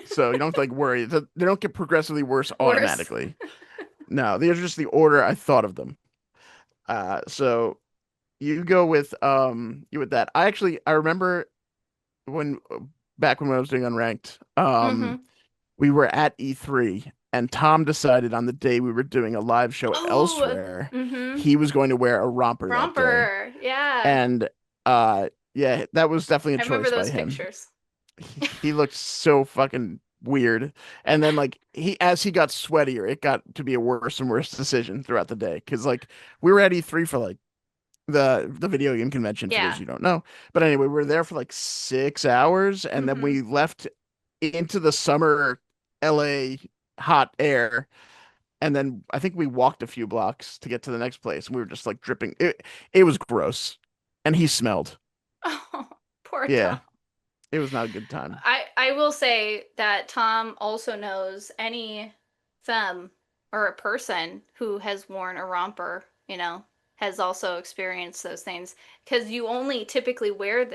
so you don't have to like worry. They don't get progressively worse Worse. automatically. No, these are just the order I thought of them. So you go with you with that. I remember when back when I was doing unranked, Mm-hmm. we were at E3 and Tom decided on the day we were doing a live show Oh, elsewhere, mm-hmm. he was going to wear a romper that day. Romper. Yeah. And yeah, that was definitely a I remember choice by those him. pictures. He looked so fucking weird. And then like he as he got sweatier, it got to be a worse and worse decision throughout the day. Cause like we were at E3 for like the video game convention for those Yeah. you don't know. But anyway, we were there for like 6 hours and then Mm-hmm. we left into the summer LA hot air. And then I think we walked a few blocks to get to the next place and we were just like dripping. It was gross. And he smelled. Oh, poor Tom. Yeah, it was not a good time. I will say that Tom also knows any femme or a person who has worn a romper, has also experienced those things because you only typically wear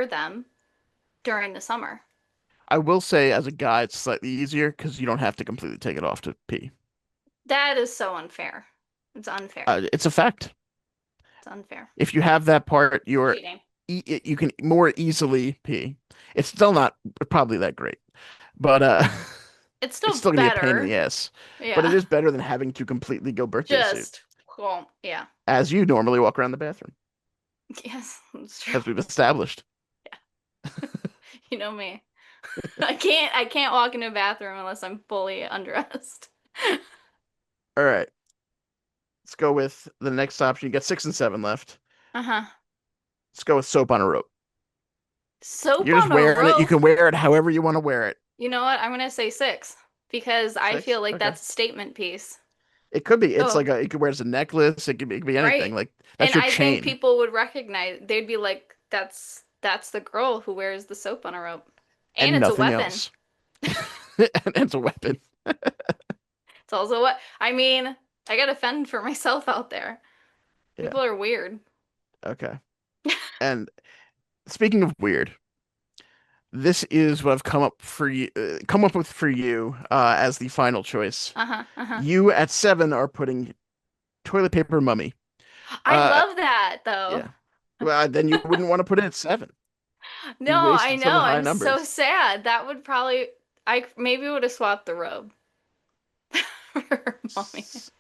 them during the summer. I will say, as a guy, it's slightly easier because you don't have to completely take it off to pee. That is so unfair. It's unfair. It's a fact. It's unfair. If you have that part, Cheating. you can more easily pee. It's still not probably that great, but It's it's still still gonna be a pain in better. the ass. But it Yeah. is better than having to completely go birthday suit, Just, well, yeah. as you normally walk around the bathroom, Yes, that's true. as we've established. You know me. I can't walk into a bathroom unless I'm fully undressed. All right, let's go with the next option. You got 6 and 7 left. Uh-huh. Let's go with soap on a rope. Soap You're just on a wearing it. You rope. can wear it however you want to wear it. You know what? I'm gonna say 6 because I 6? feel like Okay. that's a statement piece. It could be. It's Oh, like you could wear it as a necklace. It could be anything. right. Like that's And your I think chain people would recognize, they'd be like, that's the girl who wears the soap on a rope. And and it's a nothing weapon. else. And it's a weapon. It's also what I mean, I gotta fend for myself out there. Yeah. People are weird. Okay. And speaking of weird, this is what I've come up with for you as the final choice. Uh-huh, uh-huh. You at 7 are putting toilet paper mummy. I Uh, love that though. yeah. Well, then you wouldn't want to put it at 7. You No, I wasted some know. high I'm so numbers. sad. That would probably I maybe would have swapped the robe for mommy. S-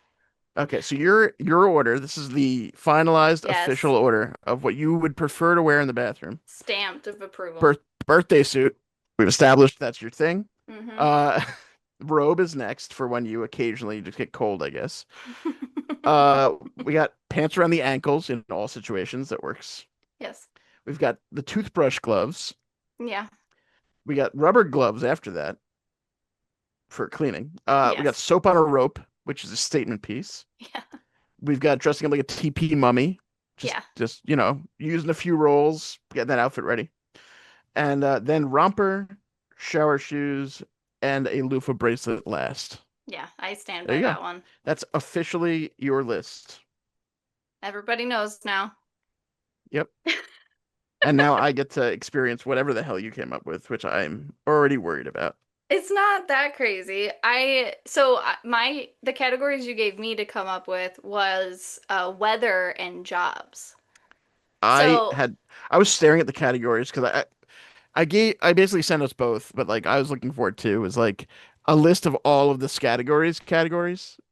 Okay, so your order, this is the finalized official Yes. order of what you would prefer to wear in the bathroom. Stamped of approval. Birthday suit. We've established that's your thing. Mm-hmm. Uh, robe is next for when you occasionally just get cold, I guess. We got pants around the ankles in all situations. That works. Yes. We've got the toothbrush gloves. Yeah. We got rubber gloves after that for cleaning. We got Yes. soap on a rope, which is a statement piece. Yeah. We've got dressing up like a TP mummy, Yeah. just using a few rolls, getting that outfit ready, and then romper, shower shoes, and a loofah bracelet last. Yeah. I stand There by you go. that one. That's officially your list. Everybody knows now. Yep. And now I get to experience whatever the hell you came up with, which I'm already worried about. It's not that crazy. My the categories you gave me to come up with was weather and jobs. I So had I was staring at the categories because I basically sent us both, but like I was looking for it too. Was like a list of all of the categories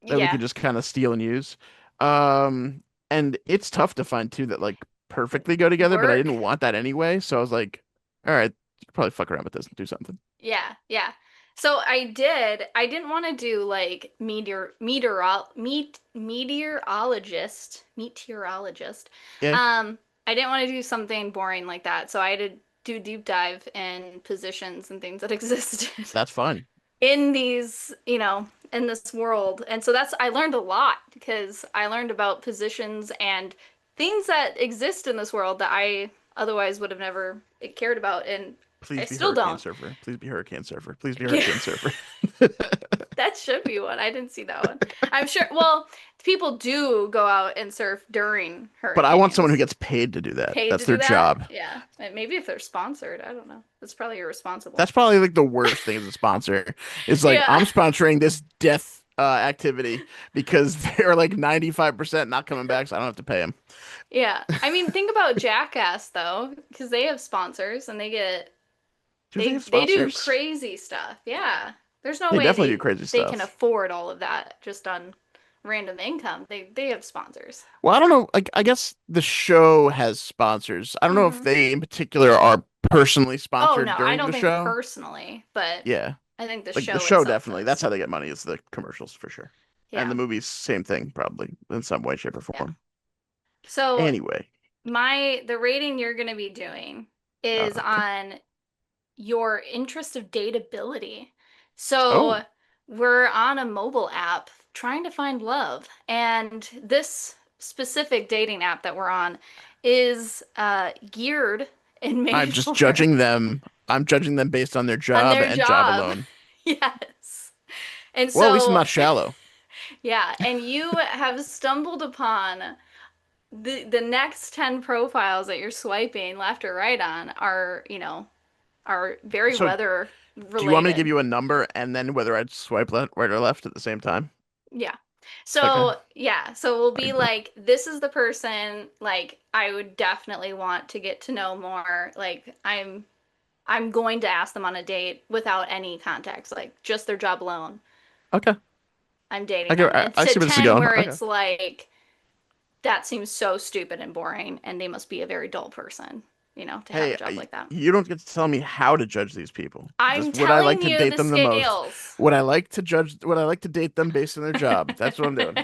that we yeah, could just kind of steal and use. Um, and it's tough to find two that like perfectly go together, but I work. didn't want that anyway, so I was like, all right, you could probably fuck around with this and do something. Yeah, yeah. So I did. I didn't want to do like meteorologist. Yeah, I didn't want to do something boring like that. So I had to do deep dive in positions and things that existed that's fine. in these, in this world. And so I learned a lot because I learned about positions and things that exist in this world that I otherwise would have never cared about, and I Please be still Hurricane don't. Surfer. Please be Hurricane Surfer. Please be Yeah. Hurricane Surfer. That should be one. I didn't see that one. I'm sure, well, people do go out and surf during But I want someone who hurricanes. gets paid to do that. Paid That's to their do that? job. Yeah. Maybe if they're sponsored, I don't know. That's probably irresponsible. That's probably like the worst thing as a sponsor. Is like Yeah. I'm sponsoring this death activity because they're like 95% not coming back, so I don't have to pay them. Yeah. I mean, think about Jackass though, because they have sponsors and Do they have they do sponsors? crazy stuff. Yeah. There's no They way definitely do crazy they can stuff. afford all of that just on random income. They have sponsors. Well, I don't know. Like, I guess the show has sponsors. I don't know if Hmm. they in particular are personally Oh sponsored no, I during don't the think show. personally, but Yeah, I think the like the show show itself definitely. That's does. how they get money is the commercials for sure. And the Yeah. movies, same thing, probably in some way, shape, or Yeah. form. So Anyway, the rating you're going to be doing is okay. on your interest of dateability. So Oh, we're on a mobile app trying to find love, and this specific dating app that we're on is geared and I'm made just for judging them. I'm judging them based on their on job their and job job. alone. Yes. And Well, at least I'm so, not shallow. yeah, and you have stumbled upon the next 10 profiles that you're swiping left or right on are very So, weather do you want me to give related. you a number and then whether I'd swipe left, right, or left at the same time? Yeah. Okay. So, yeah, so we'll be I- like, this is the person like I would definitely want to get to know more. Like I'm going to ask them on a date without any context, like just their job alone. Okay. I'm dating them. I And I to see where this is 10 going. where Okay. it's like that seems so stupid and boring and they must be a very dull person, to have a Hey, job like that. you don't get to tell me how to judge these people. I'm Just would I like telling to you date the them the most? scales. Would I like to date them based on their job? That's what I'm doing.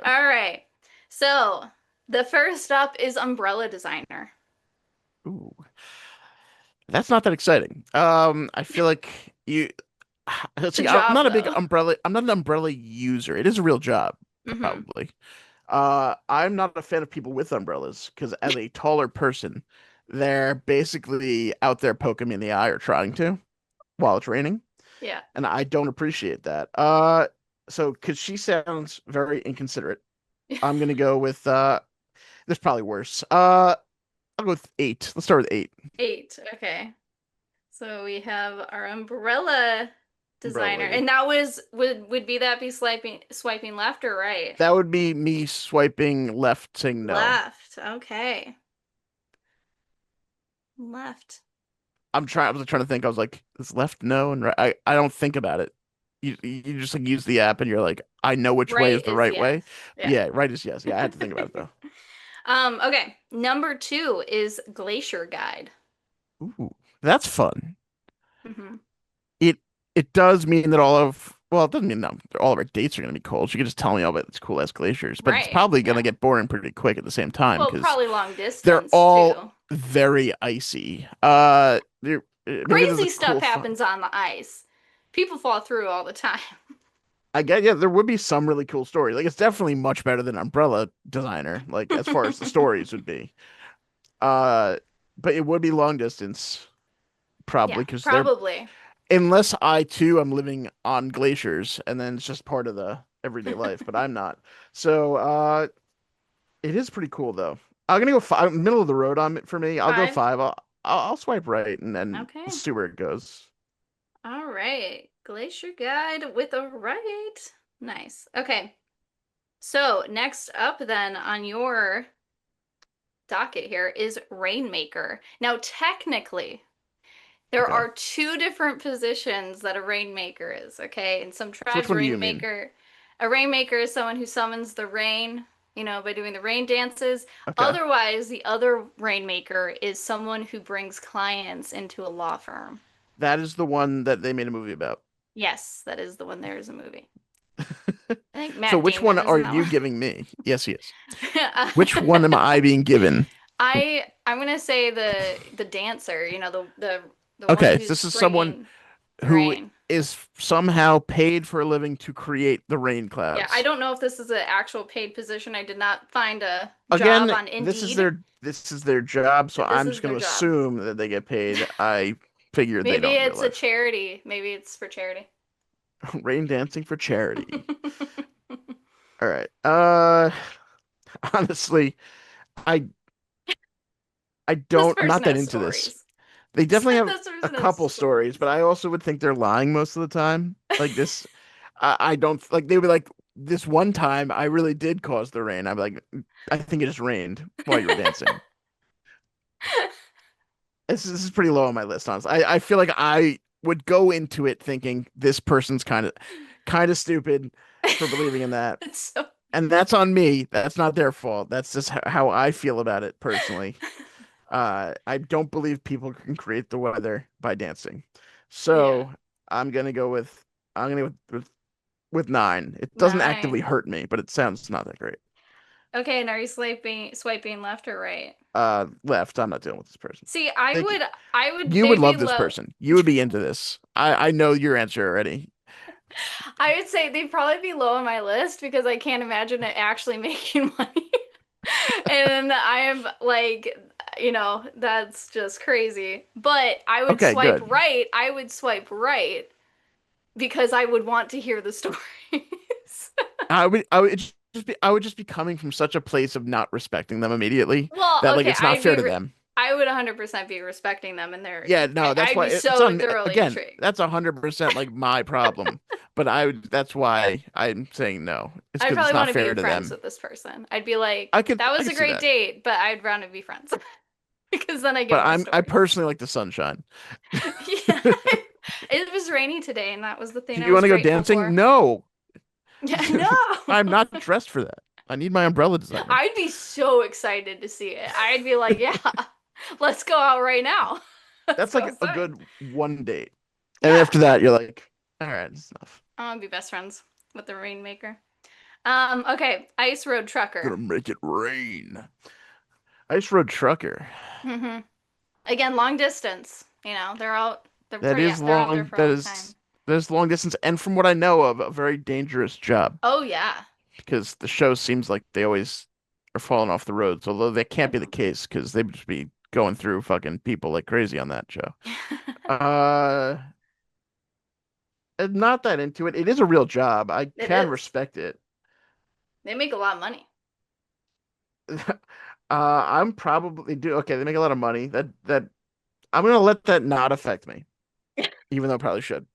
All right. So, the first up is umbrella designer. Ooh, that's not that exciting. I feel like you It's a see, job though. I'm not an umbrella user. It is a real job, Hmm. probably. I'm not a fan of people with umbrellas because as a taller person, they're basically out there poking me in the eye or trying to while it's raining, Yeah. and I don't appreciate that. So because she sounds very inconsiderate, I'm gonna go with there's probably worse. I'll go with eight. Let's start with eight. 8. Okay. So we have our umbrella Umbrella designer. lady. And that would be swiping left or right? That would be me swiping left, saying no. Left. Okay. Left. I was trying to think. I was like, is left no and right? I don't think about it. You just like use the app and you're like, I know which way is Right the is right yes. way. But Yeah. yeah, right is yes. Yeah, I had to think about it though. Okay. Number two is Glacier Guide. Ooh, that's fun. Hmm. It it does mean that it doesn't mean that all of our dates are gonna be cold. You can just tell me all about these cool ass glaciers, but it's Right. probably gonna Yeah. get boring pretty quick at the same time Well, because probably long they're distance all too. very icy. Maybe there's a Crazy stuff cool fun. happens on the ice. People fall through all the time. I get yeah, there would be some really cool stories. Like it's definitely much better than Umbrella Designer, like as far as the stories would be. Uh, but it would be long distance Yeah, probably because they're probably. unless I too am living on glaciers and then it's just part of the everyday life, but I'm not. So it is pretty cool though. I'm gonna go five, middle of the road on it for me. I'll go Five. five. I'll swipe right and then Okay. see where it goes. All right. Glacier Guide with a right. Nice. Okay. So, next up then on your docket here is Rainmaker. Now, technically, there Okay. are two different positions that a Rainmaker is, okay? In some So which tribes, one do you mean? A Rainmaker is someone who summons the rain, by doing the rain dances. Okay. Otherwise, the other Rainmaker is someone who brings clients into a law firm. That is the one that they made a movie about. Yes, that is the one. There is a movie. I think So Matt which one Damon is are in that you one. giving me? Yes, he is. Which one am I being given? I'm gonna say the dancer, the one Okay, so who's this is someone bringing the who rain. is somehow paid for a living to create the rain Yeah, I clouds. don't know if this is an actual paid position. I did not find a job Again, on Indeed. this is their job, so This I'm is just going their to job. assume that they get paid. I figured they Maybe don't in real it's a life. charity. Maybe it's for charity. Rain dancing for charity. All right. Honestly, I This I'm not person that has into this. stories. They definitely have This a person has couple stories, but stories. I also would think they're lying most of the time. Like this, I don't like. They would like this one time. I really did cause the rain. I'm like, I think it just rained while you were dancing. This is pretty low on my list, honestly. I feel like I would go into it thinking this person's kind of stupid for believing in that, It's so and that's on me. That's not their fault. That's just how I feel about it personally. I don't believe people can create the weather by dancing. yeah. So I'm gonna go with I'm gonna go with nine. It doesn't actively 9. hurt me, but it sounds not that great. Okay, and are you swiping left or right? Left. I'm not dealing with this person. See, Thank you. I would You would maybe love this love person. You would be into this. I know your answer already. I would say they'd probably be low on my list because I can't imagine it actually making money. And I am like, that's just crazy. But I would Okay, swipe good. right. I would swipe right because I would want to hear the stories. I would just be coming from such a place of not respecting them immediately Well, that like okay, it's not fair to them. I would 100% be respecting them and Yeah, no, that's I'd why be it's so on thoroughly again. intrigued. That's 100% like my problem. But that's why I'm saying no. It's I'd because it's probably not want to be fair to friends them. with this person. I'd be like, that I was a could see great that. date, but I'd rather be friends because then I get But more I stories. personally like the sunshine. Yeah. It was rainy today, and that was the thing Do I you was want to go grateful dancing? for. No. Yeah, no. I'm not dressed for that. I need my umbrella designer. I'd be so excited to see it. I'd be like, yeah, let's go out right now. Let's That's go like a outside. good one date. And Yeah, after that, you're like, all right, it's enough. I want to be best friends with the rainmaker. Okay, Ice Road Trucker. Gonna make it rain. Ice Road Trucker. Hmm. Again, long distance. That is they're out there long. for a long time. That is long distance, and from what I know of, a very dangerous job Oh yeah. because the show seems like they always are falling off the roads. Although that can't be the case because they'd just be going through fucking people like crazy on that show. Uh, I'm not that into it. It is a real job. I It can is. respect it. They make a lot of money. I'm probably do okay. They make a lot of money. That I'm gonna let that not affect me, even though it probably should.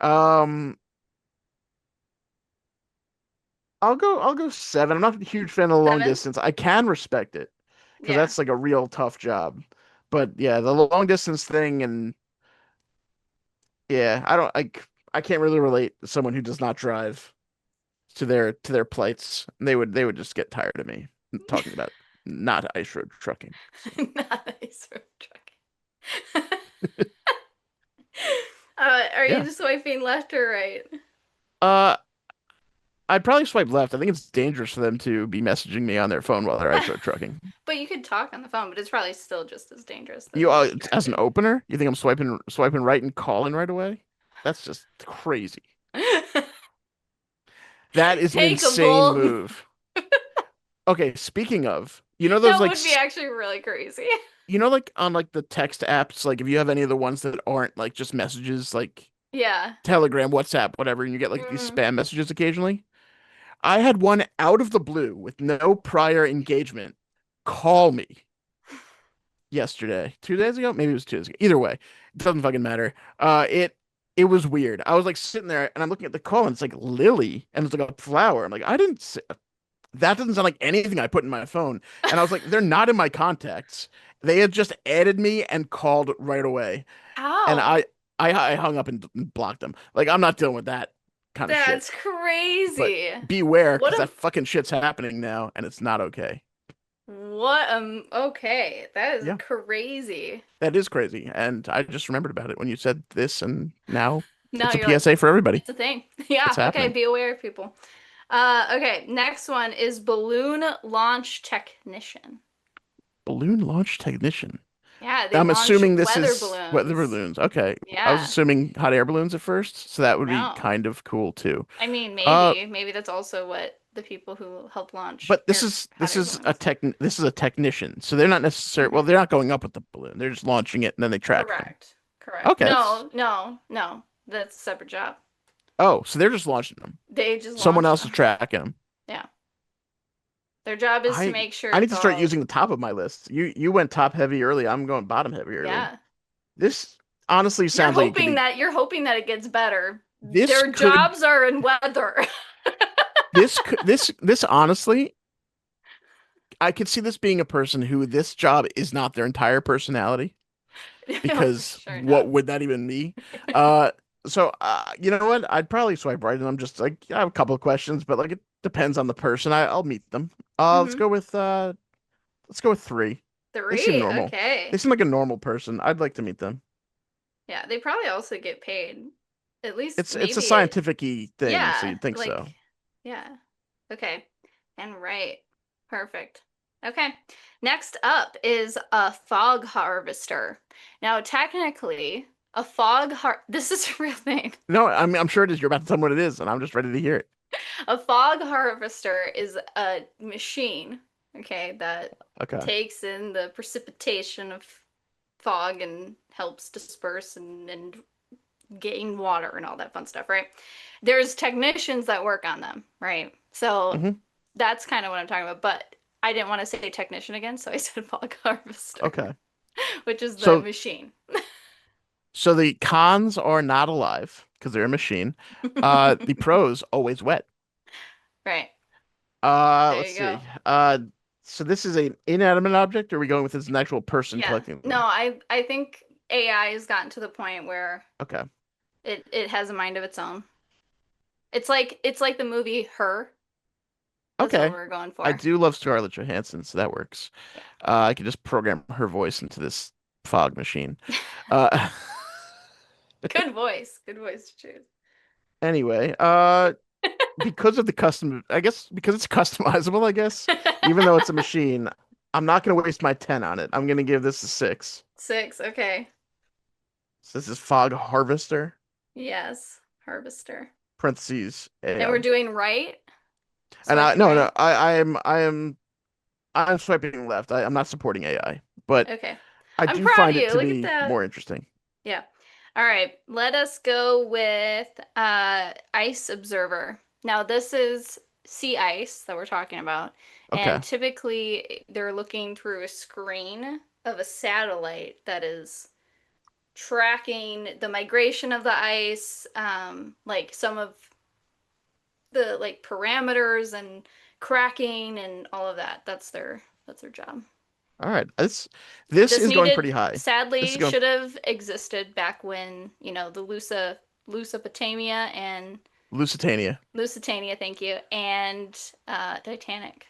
Um, I'll go seven. I'm not a huge fan of long 7? distance. I can respect it because Yeah. that's like a real tough job. But yeah, the long distance thing, and yeah, I can't really relate to someone who does not drive to their plights. They would just get tired of me talking about not ice road trucking. So Nice road trucking. Are you yeah. just swiping left or right? Uh I'd probably swipe left. I think it's dangerous for them to be messaging me on their phone while they're ice road trucking. But you could talk on the phone, but it's probably still just as dangerous You than as an driving. opener, you think I'm swiping right and calling right away? That's just crazy. That is an insane Takeable. move. Okay, speaking of, you know those That like would be actually really crazy. like on like the text apps, like if you have any of the ones that aren't like just messages like Yeah. Telegram, WhatsApp, whatever, and you get like these Mm. spam messages occasionally. I had one out of the blue with no prior engagement call me yesterday, 2 days ago, maybe it was 2 days ago. Either way, it doesn't fucking matter. It was weird. I was like sitting there and I'm looking at the call and it's like Lily and it's like a flower. I'm like, I didn't say, that doesn't sound like anything I put in my phone. And I was like, they're not in my contacts. They had just added me and called right away. And Ow. I hung up and blocked them. Like I'm not dealing with that kind of shit. That's But crazy. beware, What because that a fucking shit's happening now, and it's not okay. what okay. That is Yeah, crazy. that is crazy. And I just remembered about it when you said this, and now Now it's a you're like, PSA for everybody. it's a thing. It's Yeah, okay, happening. be aware, people. Okay, next one is balloon launch technician. Balloon launch technician. Yeah, they I'm launch assuming this weather is weather balloons. balloons. Okay. I was Yeah. assuming hot air balloons at first, so that would be No. kind of cool too. I mean, Uh, maybe that's also what the people who help launch but air hot air balloons. this is a technician, so they're not necessarily well, Hmm. they're not going up with the balloon. They're just launching it and then they track them. Correct. Correct. Okay. No. That's a separate job. Oh, so they're just launching them. They just Someone launch else is them. tracking them. Yeah. Their job is to I make sure I need it's to start all, using the top of my list. You went top heavy early. I'm going bottom heavy early. yeah. This honestly sounds like it could be. You're hoping that it gets better. This Their could jobs are in weather. this honestly, I could see this being a person who this job is not their entire personality No, for because sure what not. would that even be? You know what? I'd probably swipe right, and I'm just like, I have a couple of questions, but like it depends on the person. I'll meet them. Hmm. Let's go with three. They seem Three. normal. They Okay. seem like a normal person. I'd like to meet them. Yeah, they probably also get paid. At least It's a maybe it. scientific-y thing, so Yeah, you'd think like, so. yeah. Okay. And right. Perfect. Okay. Next up is a fog harvester. Now, technically, this is a real thing. No, I'm sure it is. You're about to tell me what it is, and I'm just ready to hear it. A fog harvester is a machine, okay, that Okay. takes in the precipitation of fog and helps disperse and gain water and all that fun stuff, right? There's technicians that work on them, right? So Hmm. that's kind of what I'm talking about. But I didn't want to say technician again, so I said fog harvester, Okay. which is the So machine. so the cons are not alive because they're a machine. The pros always wet. Right. There Let's you go. see. So this is an inanimate object, or are we going with this an actual person Yeah. collecting No, them? I think AI has gotten to the point where Okay. it has a mind of its own. It's like the movie Her. That's what Okay. we're going I for. do love Scarlett Johansson, so that works. Yeah. I could just program her voice into this fog machine. Uh, Good voice. Good voice to choose. anyway, because of the custom, I guess because it's customizable, I guess, even though it's a machine, I'm not going to waste my 10 on it. I'm going to give this a 6. Six. Okay. So this is Fog Harvester, Yes. Harvester. parentheses And we're AI. doing right. And Swiping no, right. I'm swiping left. I'm not supporting AI, but Okay. I I'm do proud of find it you. to Look at be that. more interesting. Yeah. All right. Let us go with ice observer. Now this is sea ice that we're talking about. And Okay. typically they're looking through a screen of a satellite that is tracking the migration of the ice, like some of the parameters and cracking and all of that. That's their job. All right. This This is going pretty needed, high. This is sadly, going should have existed back when, the Lusitania and Lusitania. Lusitania, thank you, and Titanic.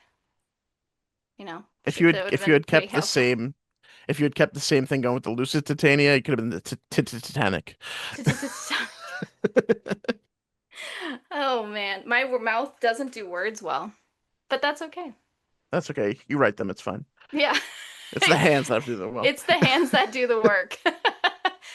If you had That would have if you been had pretty kept the helpful. same if you had kept the same thing going with the Lusitania, it could have been the Titanic. Oh man, my mouth doesn't do words well, but that's okay. That's okay. You write them. It's fine. Yeah. It's the hands that have to do them well. It's the hands that do the work.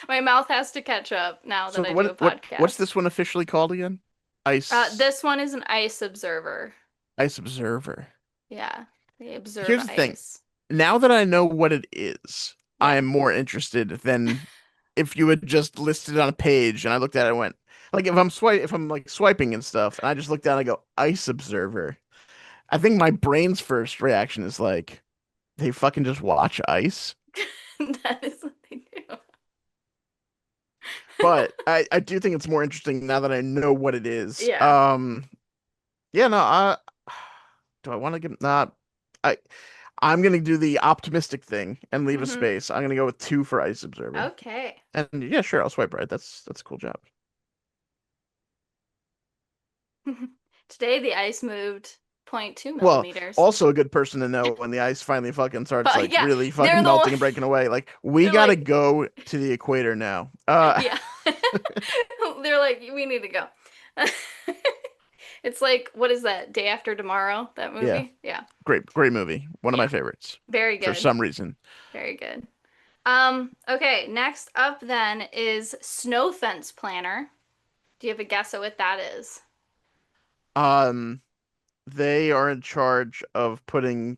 My mouth has to catch up now So that I do a what's podcast. this one officially called again? Ice This one is an ice observer. Ice Observer. Yeah, they observe Here's the thing. ice. Now that I know what it is, I Yeah. am more interested than if you had just listed it on a page and I looked at it and went, like if I'm like swiping and stuff and I just look down and I go Ice Observer. I think my brain's first reaction is like they fucking just watch ice. That is what they do. But I do think it's more interesting now that I know what it is. Yeah. Yeah, no, I do I want to get not I I'm gonna do the optimistic thing and leave a Hmm. space. I'm gonna go with 2 for Ice Observer. Okay. And yeah, sure, I'll swipe right. That's a cool job. Today the ice moved zero point 0.2 Well, millimeters. also a good person to know when the ice finally fucking starts But like yeah, really they're fucking the one. melting and breaking away. Like we They're gotta like, go to the equator now. yeah. They're like, we need to go. It's like, what is that? Day After Tomorrow, that Yeah, movie? Yeah. great movie. One of my Yeah. favorites Very for good. some reason. Very good. Okay, next up then is snow fence planner. Do you have a guess at what that is? Um, they are in charge of putting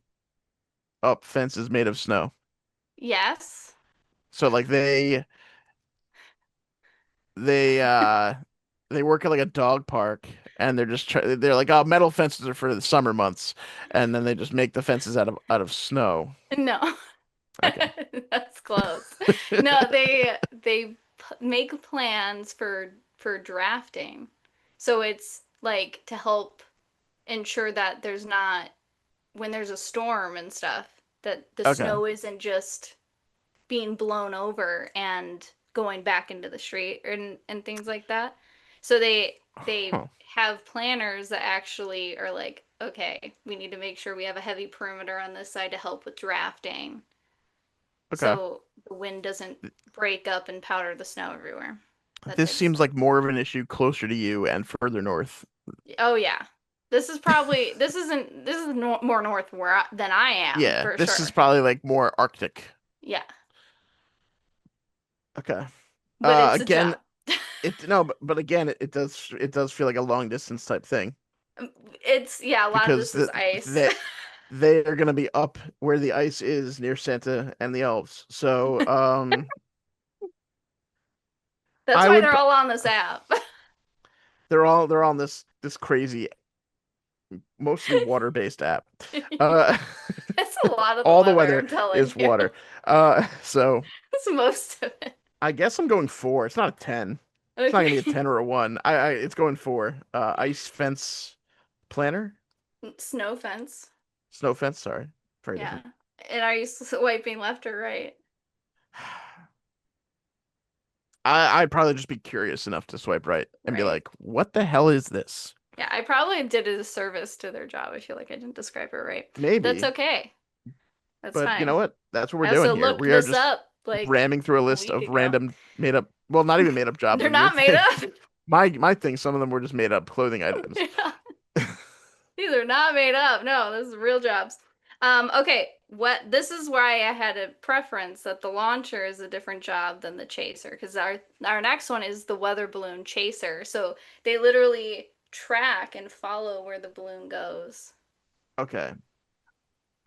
up fences made of snow. Yes. So like they they work at like a dog park and they're like, oh, metal fences are for the summer months, and then they just make the fences out of snow. No. Okay. That's close. No, they make plans for drafting. So it's like to help ensure that there's not when there's a storm and stuff that the Okay. snow isn't just being blown over and going back into the street and things like that. So they Huh. have planners that actually are like, okay, we need to make sure we have a heavy perimeter on this side to help with drafting Okay. so the wind doesn't break up and powder the snow everywhere. That This type of seems stuff. like more of an issue closer to you and further north. Oh yeah. This is no, more north than I am Yeah, for this is sure. probably like more Arctic. Yeah. Okay. But it's a Again, job. it no, but again, it does feel like a long distance type thing It's yeah, a lot of because this is ice. they are gonna be up where the ice is near Santa and the elves. So, That's I why would they're all on this app. they're on this crazy, mostly water-based app. Uh, It's a lot of the all the weather, weather I'm telling is you. water. So It's most of it. I guess I'm going 4. It's not a 10. It's not gonna be a Okay. 10 or a 1. It's going 4. Ice fence planner, Snow fence. snow fence. Sorry, very Yeah. different. And are you swiping left or right? I'd probably just be curious enough to swipe right and be Right. like, what the hell is this? Yeah, I probably did a disservice to their job. I feel like I didn't describe it right. That's Maybe, okay. That's but you know fine. what? That's what we're I doing also here. looked We are this just up like ramming through a a list week of ago. random made up, well, not even made up jobs. They're And your not made thing, up. my thing, some of them were just made up clothing items. Yeah. These are not made up. No, this is real jobs. Okay, what this is why I had a preference that the launcher is a different job than the chaser, because our next one is the weather balloon chaser. So they literally track and follow where the balloon goes. Okay,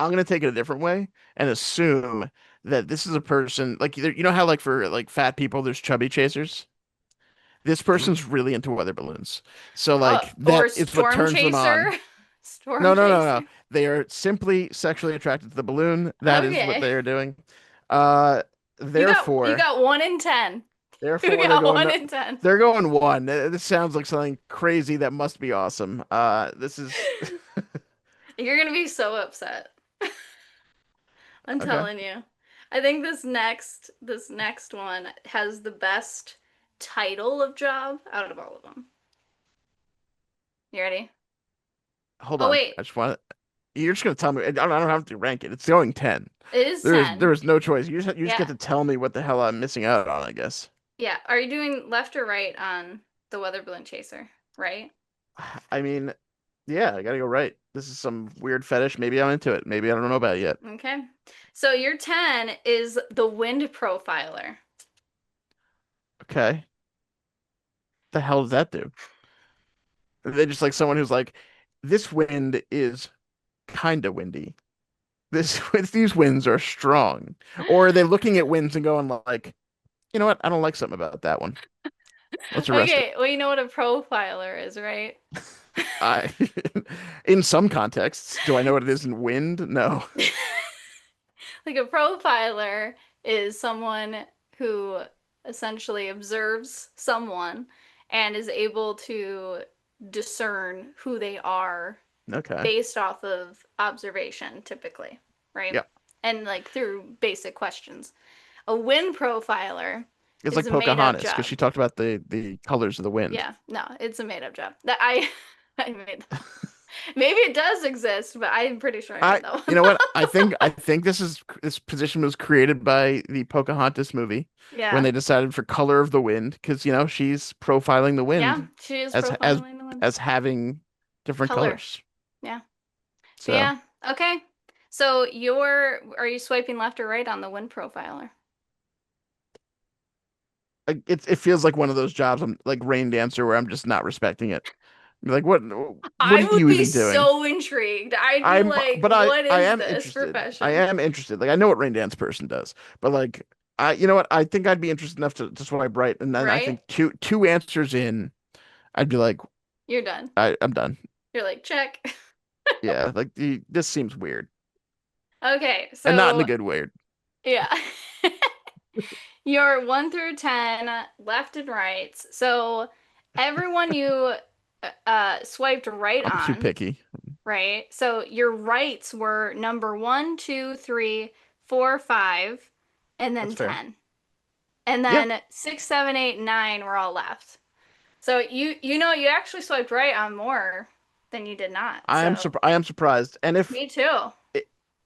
I'm gonna take it a different way and assume that this is a person like you know how like for like fat people there's chubby chasers. This person's really into weather balloons, so like Or that is what storm turns them chaser. on. Storm No, no, no, no. chaser. They are simply sexually attracted to the balloon. That is what Okay. they are doing. Uh, You therefore, got 1 in 10. You therefore, got 1 in 10. they're going 1. This sounds like something crazy that must be awesome. This is You're gonna be so upset. I'm Okay. telling you. I think this next one has the best title of job out of all of them. You ready? Hold Oh on. wait, I just want you're just gonna tell me. I don't have to rank it. It's going 10. it is There 10. is no choice. You just get Yeah. to tell me what the hell I'm missing out on, I guess. Yeah. Are you doing left or right on the weather balloon chaser? Right? I mean, yeah, I gotta go right. This is some weird fetish. Maybe I'm into it. Maybe I don't know about it yet. Okay. So your 10 is the wind profiler. Okay. The hell does that do? They just like someone who's like, this wind is kind of windy. This these winds are strong. Or are they looking at winds and going like, you know what? I don't like something about that one. Let's arrest it. Okay, well, you know what a profiler is, right? I, in some contexts, do I know what it is in wind? No. Like a profiler is someone who essentially observes someone and is able to discern who they are Okay. based off of observation, typically, right? Yeah. And like through basic questions. A wind profiler It's is like a made up Pocahontas because job. she talked about the colors of the wind. Yeah, no, it's a made up job. That I I made that. Maybe it does exist, but I'm pretty sure I made that You one know what? up. I think this position was created by the Pocahontas movie when Yeah. they decided for color of the wind because she's profiling the Yeah, wind she is as as profiling the one. as having different Color. colors. Yeah. But So yeah, okay. So are you swiping left or right on the wind profiler? it feels like one of those jobs I'm like rain dancer where I'm just not respecting it. Be like what I are would you be even doing? so intrigued. I'd be like, But what I is am this interested. I profession? am interested. Like I know what rain dance person does, but like you know what? I think I'd be interested enough to swipe right, and then I Right? think two answers in, I'd be like, You're done. I'm done. You're like, check. Yeah, like this seems weird, Okay, and not in a so good way. yeah. Your 1 through 10, left and rights. So everyone you swiped right I'm too on, picky. right? So your rights were number one, two, three, four, five, and then That's fair. 10. And Yeah, then six, seven, eight, nine were all left. So you actually swiped right on more than you did not. So I am surprised. And me too.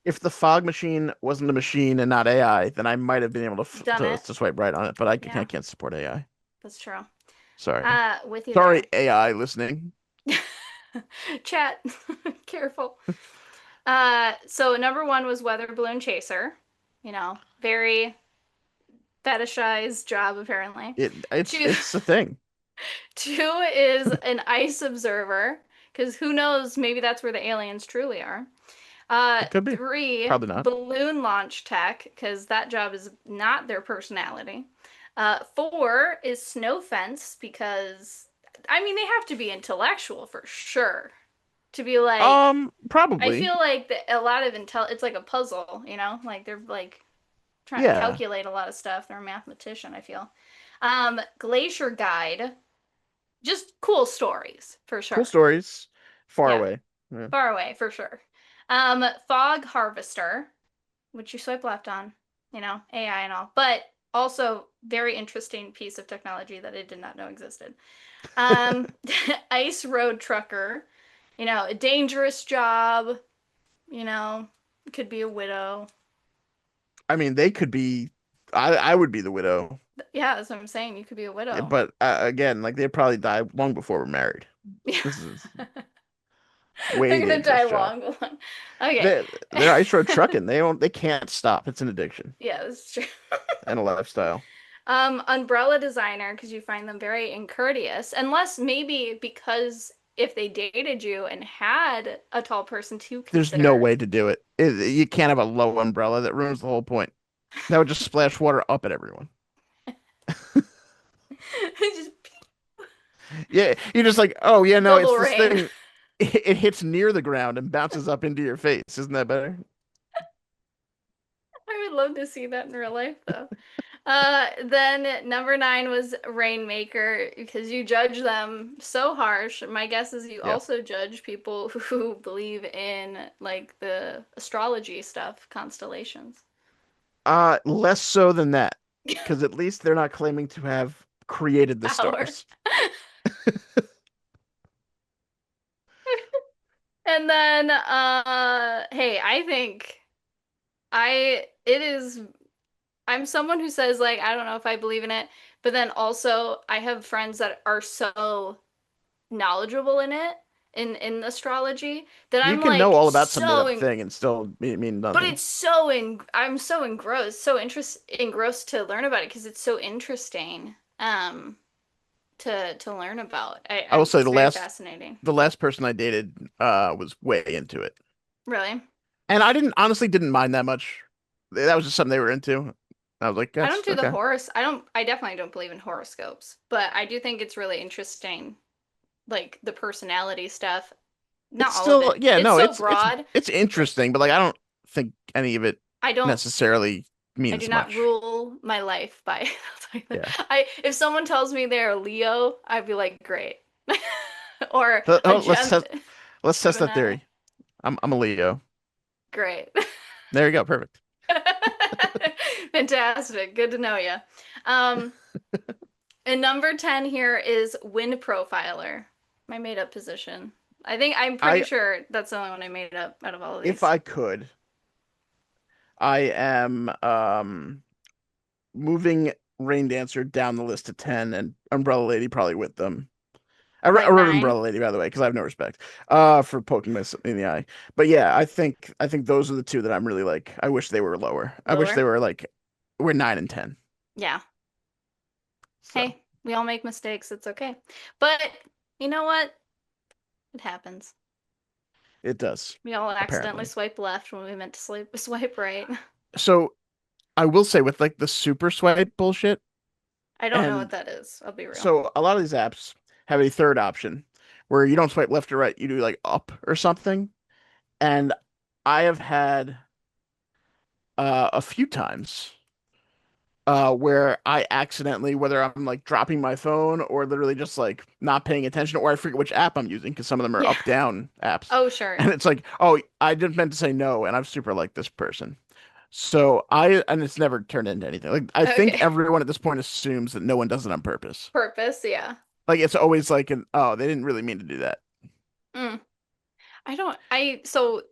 if the fog machine wasn't a machine and not AI, then I might have been able Done it. to swipe right on it. But I Yeah, can't support AI. that's true. Sorry, With you sorry, there. AI listening. Chat, careful. So number one was weather balloon chaser. Very fetishized job apparently. Two, It's a thing. two is an ice observer, because who knows, maybe that's where the aliens truly are. It could be. Three, Probably not. balloon launch tech, because that job is not their personality. Four is snow fence, because I mean they have to be intellectual for sure. To be like, I Probably. feel like a lot of intel, it's like a puzzle, like they're like trying to Yeah. calculate a lot of stuff. They're a mathematician, I feel. Glacier guide, just cool stories for Cool sure. stories. Far Yeah, away. Yeah. far away for sure. Fog harvester, which you swipe left on, AI and all, but also very interesting piece of technology that I did not know existed. Um, ice road trucker, a dangerous job, you know, could be a widow. I mean, they could be. I would be the widow, Yeah, that's what I'm saying. You could be a widow. but again, like they'd probably die long before we're married. Yeah. This is They're way gonna die dangerous job. long one. Okay. They're ice road trucking. They can't stop. It's an addiction Yeah, that's true. and a lifestyle. Umbrella designer, because you find them very incourteous, unless maybe because if they dated you and had a tall person to There's no consider, way to do it. You can't have a low umbrella. That ruins the whole point. That would just splash water up at everyone. just Yeah, you're just like, oh yeah, no, it's double this rain. thing. It hits near the ground and bounces up into your face. Isn't that better? I would love to see that in real life, though. Then number nine was Rainmaker because you judge them so harsh. My guess is you Yeah. also judge people who believe in like the astrology stuff, constellations. Less so than that, because at least they're not claiming to have created the Power. stars. And then hey, I think I it is I'm someone who says like I don't know if I believe in it, but then also I have friends that are so knowledgeable in it in astrology that You I'm can know like all about some made so up in thing and still mean but nothing. it's so in I'm so engrossed to learn about it because it's so interesting to learn about. I will say It's very fascinating. the last person I dated was way into it. Really. And I didn't honestly didn't mind that much. That was just something they were into. I was like, I don't that's do the okay. horse. I definitely don't believe in horoscopes, but I do think it's really interesting like the personality stuff. Not It's all of still, it. yeah, It's no, so broad. it's Like interesting, but like I don't think any of it I don't necessarily I do means not much. rule my life by Yeah. I if someone tells me they're a Leo, I'd be like, great. Or a Oh, let's test that Gemini. theory. I'm a Leo. Great. There you go, perfect. Fantastic. Good to know you. Um, and number 10 here is wind profiler. My made up position. I'm pretty I sure that's the only one I made up out of all of If these. I could, I am moving Rain Dancer down the list to 10 and Umbrella Lady probably with them. I Like wrote nine, Umbrella Lady by the way because I have no respect for poking myself in the eye. But yeah, I think those are the two that I'm really like I wish they were lower. I wish they lower. were like we're 9 and 10. Yeah. So, Hey, we all make mistakes. It's okay. But you know what? It happens. it does We all accidentally apparently. swipe left when we meant to swipe right. So, I will say with like the super swipe bullshit I don't know what and that is. I'll be real. so a lot of these apps have a third option where you don't swipe left or right, you do like up or something. And I have had a few times where I accidentally, whether I'm like dropping my phone or literally just like not paying attention, or I forget which app I'm using because some of them are Yeah. up down apps, Oh, sure. and it's like, oh, I didn't meant to say no, and I'm super like this person. So and it's never turned into anything. Like I think Okay. everyone at this point assumes that no one does it on purpose. Purpose, yeah. Like it's always like an oh, they didn't really mean to do that. Mm. I don't, so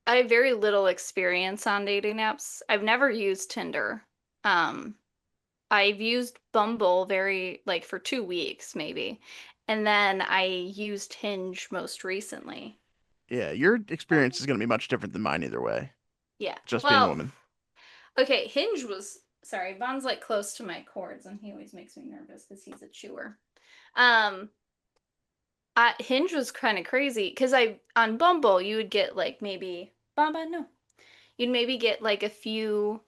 I have very little experience on dating apps. I've never used Tinder. Um, I've used Bumble like for 2 weeks maybe. And then I used Hinge most recently. Yeah, your experience is going to be much different than mine either way. Yeah. Just being a Well, woman. okay, Hinge was, sorry, Von's like close to my cords and he always makes me nervous because he's a chewer. Um, Hinge was kind of crazy because on Bumble you would get like maybe Bamba no, you'd maybe get like a few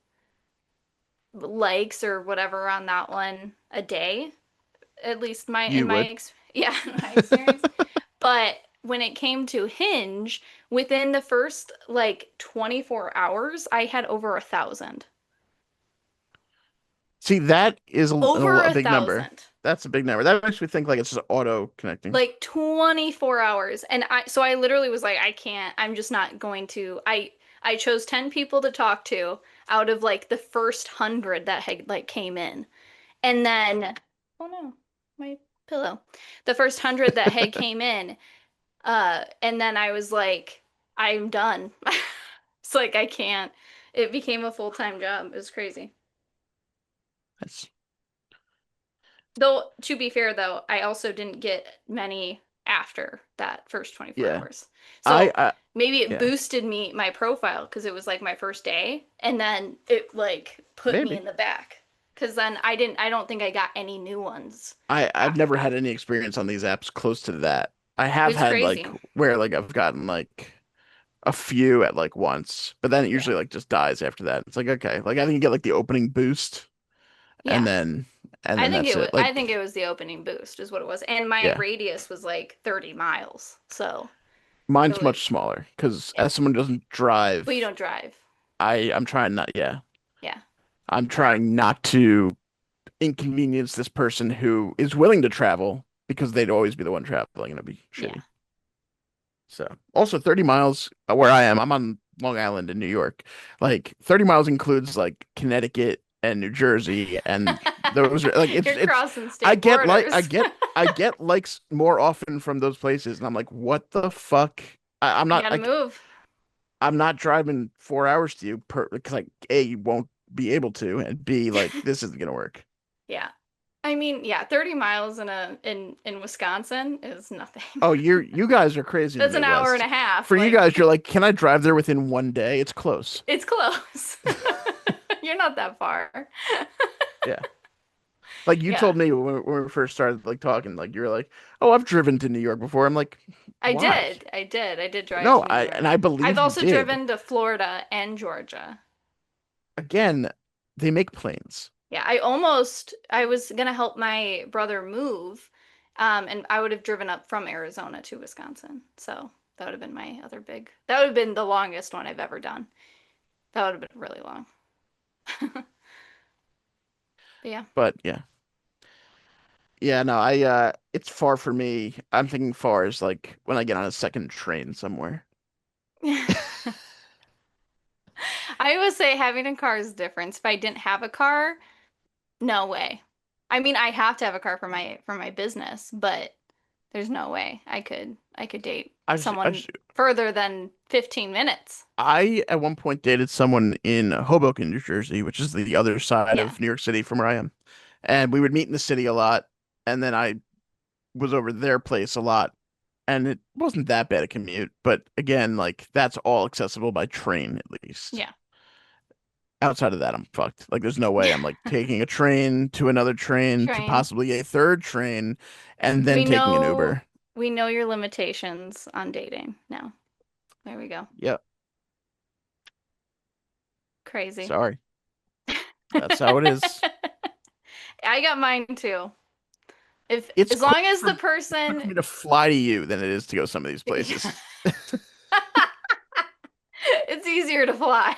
likes or whatever on that one a day. At least You would. yeah, in my experience. But when it came to Hinge, within the first like 24 hours, I had over 1,000. See, that is Over a a big number. thousand. That's a big number. That makes me think like it's just auto connecting. Like 24 hours. And I literally was like, I can't, I'm just not going to. I chose 10 people to talk to out of like the first 100 that had like came in. And then, oh no, my pillow. The first 100 that had came in, and then I was like, I'm done. It's like I can't. It became a full-time job. It was crazy. That's Though, to be fair though, I also didn't get many after that first 24 yeah. hours. So I maybe it yeah, boosted my profile because it was like my first day, and then it like put me maybe. in the back. Because then I don't think I got any new ones I've after never that. had any experience on these apps close to that. I It have was had like crazy. where like I've gotten like a few at like once, but then it Yeah. usually like just dies after that. It's like okay, like I think you get like the opening boost and Yeah. then that's it. I Like think it was the opening boost is what it was. And my yeah. radius was like 30 miles. So it Mine's was, much smaller because yeah. as someone who doesn't But you drive, don't drive. I'm trying not yeah. Yeah. I'm trying not to inconvenience this person who is willing to travel because they'd always be the one traveling and it'd be Yeah. shitty. So, also 30 miles where I am, I'm on Long Island in New York. Like 30 miles includes like Connecticut and New Jersey and those are like You're it's crossing state I borders. get likes more often from those places and I'm like, what the fuck? I'm You not gotta like move. I'm not driving 4 hours to you per because like A, you won't be able to, and B, like this isn't gonna work. Yeah. I mean, yeah, 30 miles in Wisconsin is nothing. Oh, you guys are crazy in the That's an hour and Midwest. a half. For you Like, guys, you're like, can I drive there within one day? It's close. it's close. You're not that far. Yeah. Like you Yeah, told me when we first started like talking, like you were like, "Oh, I've driven to New York before." I'm like, I "Why?" did. I did. I did drive No, to New I York. I've believe you also did. driven to Florida and Georgia. Again, they make planes. Yeah, I was gonna help my brother move, and I would have driven up from Arizona to Wisconsin. So that would have been that would have been the longest one I've ever done. That would have been really long. But yeah. But yeah. Yeah, no, I it's far for me. I'm thinking far is like when I get on a second train somewhere. I would say having a car is different. If I didn't have a car, no way. I mean, I have to have a car for my business, but there's no way I could date I someone just further than 15 minutes. I at one point dated someone in Hoboken, New Jersey, which is the other side Yeah. of New York City from where I am. And we would meet in the city a lot, and then I was over their place a lot, and it wasn't that bad a commute. But again, like that's all accessible by train at least. Yeah. Outside of that, I'm fucked. Like there's no way I'm like taking a train to another train to Train. possibly a third train and then We taking an know Uber. we know your limitations on dating now. There we go. Yep, Crazy. sorry. That's how it is. I got mine too. If It's as long as quicker the for me person to fly to you than it is to go some of these yeah. places. It's easier to fly.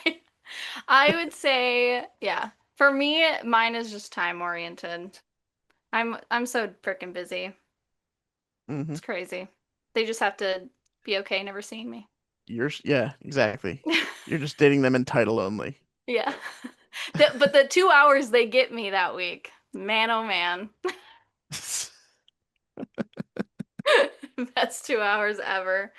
I would say, yeah. For me, mine is just time oriented. I'm so freaking busy. hmm It's crazy. They just have to be okay never seeing me. Yeah, exactly. You're just dating them in title only. Yeah. But the 2 hours they get me that week, man, oh man, best 2 hours ever.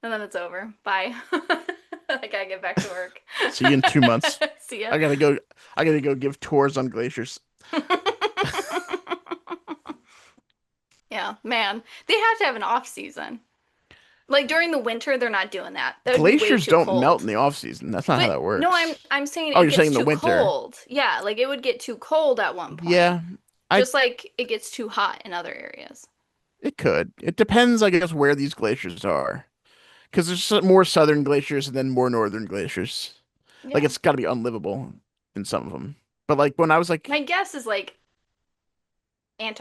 And then it's over. Bye. I gotta get back to work. See you in 2 months. See ya. I gotta go. I gotta go give tours on glaciers. Yeah, man. They have to have an off season. Like during the winter, they're not doing that. That would be way Glaciers too don't melt cold. in the off season. That's not how But that no, works. I'm saying Oh, it you're saying gets in the too winter. cold. Yeah, like it would get too cold at one point. Yeah, I Just like it gets too hot in other areas. it could. It depends, I guess, where these glaciers are. Because there's more southern glaciers and then more northern glaciers. Like Yeah. it's got to be unlivable in some of them. But like when I was like, My guess is like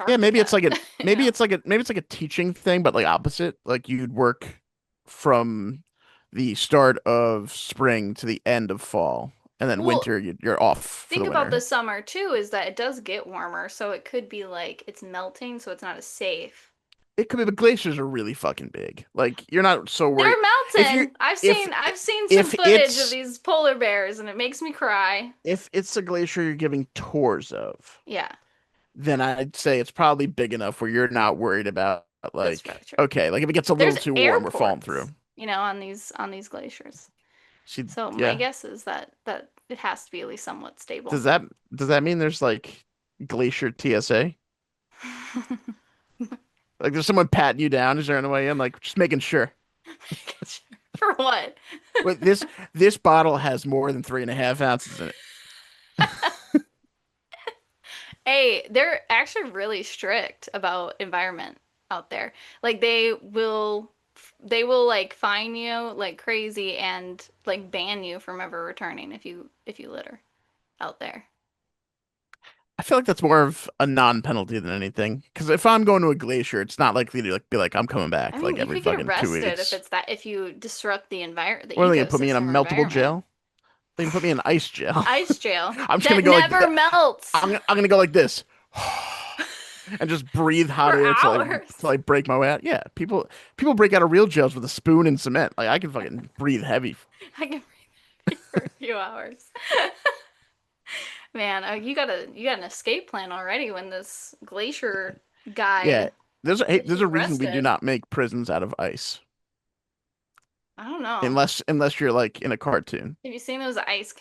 yeah, maybe it's Antarctica, like a you know. maybe it's like a teaching thing, but like opposite. Like you'd work from the start of spring to the end of fall, and then Well, winter you're off for think the about the winter. summer too, is that it does get warmer, so it could be like it's melting, so it's not as safe. It could be, but glaciers are really fucking big. Like you're not so worried They're if you're melting. if I've seen some if footage of it's these polar bears and it makes me cry. if it's a glacier you're giving tours of, Yeah, then I'd say it's probably big enough where you're not worried about that's like probably true. okay, like if it gets a little There's too warm, we're falling through. airports, you know, on these glaciers. See, So my yeah. guess is that it has to be at least somewhat stable. Does that does that mean there's like glacier TSA? Like there's someone patting you down as you're on the way in, like just making sure. For what? Wait, this bottle has more than 3.5 ounces in it. Hey, they're actually really strict about environment out there. Like they will like fine you like crazy and like ban you from ever returning if you litter out there. I feel like that's more of a non-penalty than anything. Because if I'm going to a glacier, it's not likely to like be like I'm coming I back mean, like you every could get fucking two arrested if weeks. it's that if you disrupt the What are they gonna put me in a ecosystem or meltable environment. jail? They can put me in ice jail. Ice jail I'm just gonna that go like never melts I'm gonna go like this. And just breathe hot for air till hours. I break my way out. Yeah, people break out of real jails with a spoon and cement. Like I can fucking breathe heavy. I can breathe for a few hours. Man, you got an escape plan already when this glacier Yeah, guy gets there's you a reason we do arrested. not make prisons out of ice, I don't know. unless you're like in a cartoon. Have you seen those ice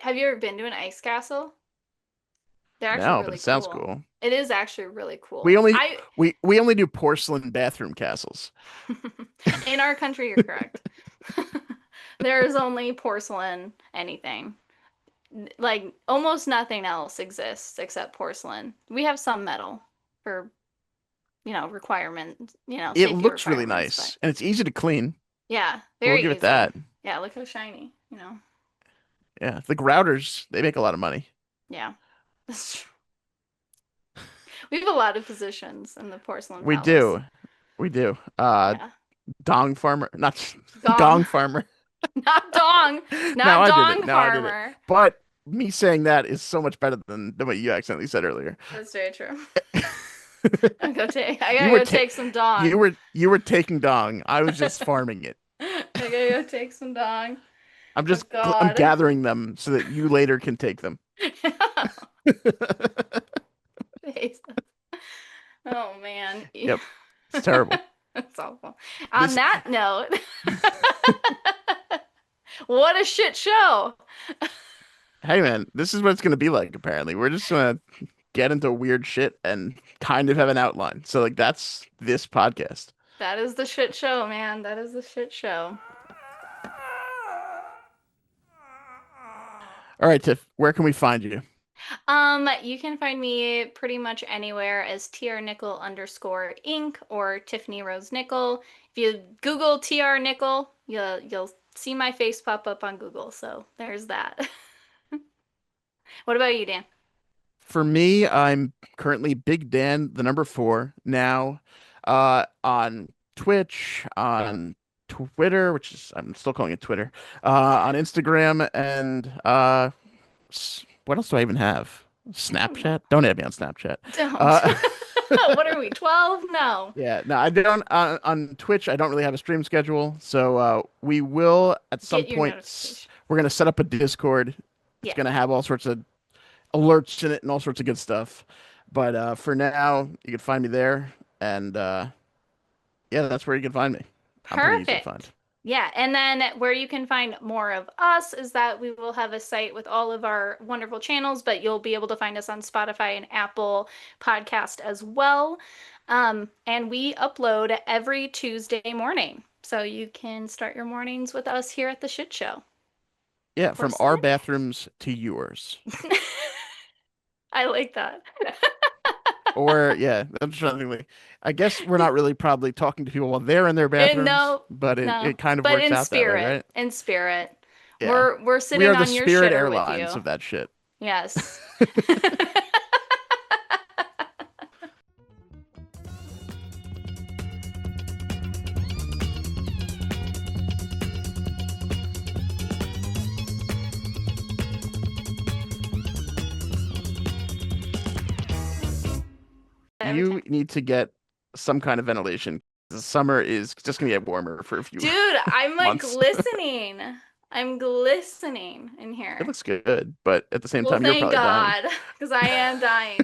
have you ever been to an ice castle? They're actually No, but really it sounds cool. cool. It is actually really We cool. only I we only do porcelain bathroom castles. In our country, you're correct. There is only porcelain anything. Like almost nothing else exists except porcelain. We have some metal for, requirement, It safety looks really requirements, but nice and it's easy to clean. yeah, We'll very give it easy. that. Yeah, look how shiny. Yeah, the grouters, they make a lot of money. Yeah. We have a lot of positions in the Porcelain We Palace. do. We do. Yeah. Dong farmer, not Gong. gong farmer. Not dong. Now Not I did it. dong Now I did it. farmer. But me saying that is so much better than what you accidentally said earlier. That's very true. I You gotta were go ta take some dong. you were taking dong. I was just farming it. I gotta go take some dong. Oh I'm God. gathering them so that you later can take them. Jesus. Oh man. Yep. It's terrible. That's awful. On This that note, what a shit show. Hey man, this is what it's gonna be like apparently. We're just gonna get into weird shit and kind of have an outline. So like that's this podcast. That is the shit show, man. That is the shit show. All right, Tiff, where can we find you? You can find me pretty much anywhere as trnickel_inc or Tiffany Rose Nickel. If you Google TR Nickel, you'll see my face pop up on Google. So there's that. What about you, Dan? For me, I'm currently Big Dan, the number four, now on Twitch, on Twitter, which is I'm still calling it Twitter, on Instagram, and what else do I even have? I don't know. Snapchat? Don't add me on Snapchat. Don't. Uh, What are we, 12? No. yeah, no, I don't on Twitch. I don't really have a stream schedule, so we will at some Get your point. notification. We're gonna set up a Discord. It's Yeah. gonna have all sorts of alerts in it and all sorts of good stuff. But for now, you can find me there, and yeah, that's where you can find me. I'm pretty easy to find. Perfect. Yeah, and then where you can find more of us is that we will have a site with all of our wonderful channels, but you'll be able to find us on Spotify and Apple Podcast as well. And we upload every Tuesday morning. So you can start your mornings with us here at the Shit Show. Yeah, from our Porcelain? bathrooms to yours. I like that. Or yeah, I'm trying to think. I guess we're not really probably talking to people while they're in their And bathrooms, no, but no, it kind of but works in out that way, spirit, right? in spirit, Yeah. we're We sitting are the on your Spirit shitter with Airlines you. of that shit. Yes. Every You time. need to get some kind of ventilation. The summer is just gonna get warmer for a few Dude, I'm like months. glistening. I'm glistening in It here. looks good, but at the same Well, time, you're thank probably dying. God, because I am dying.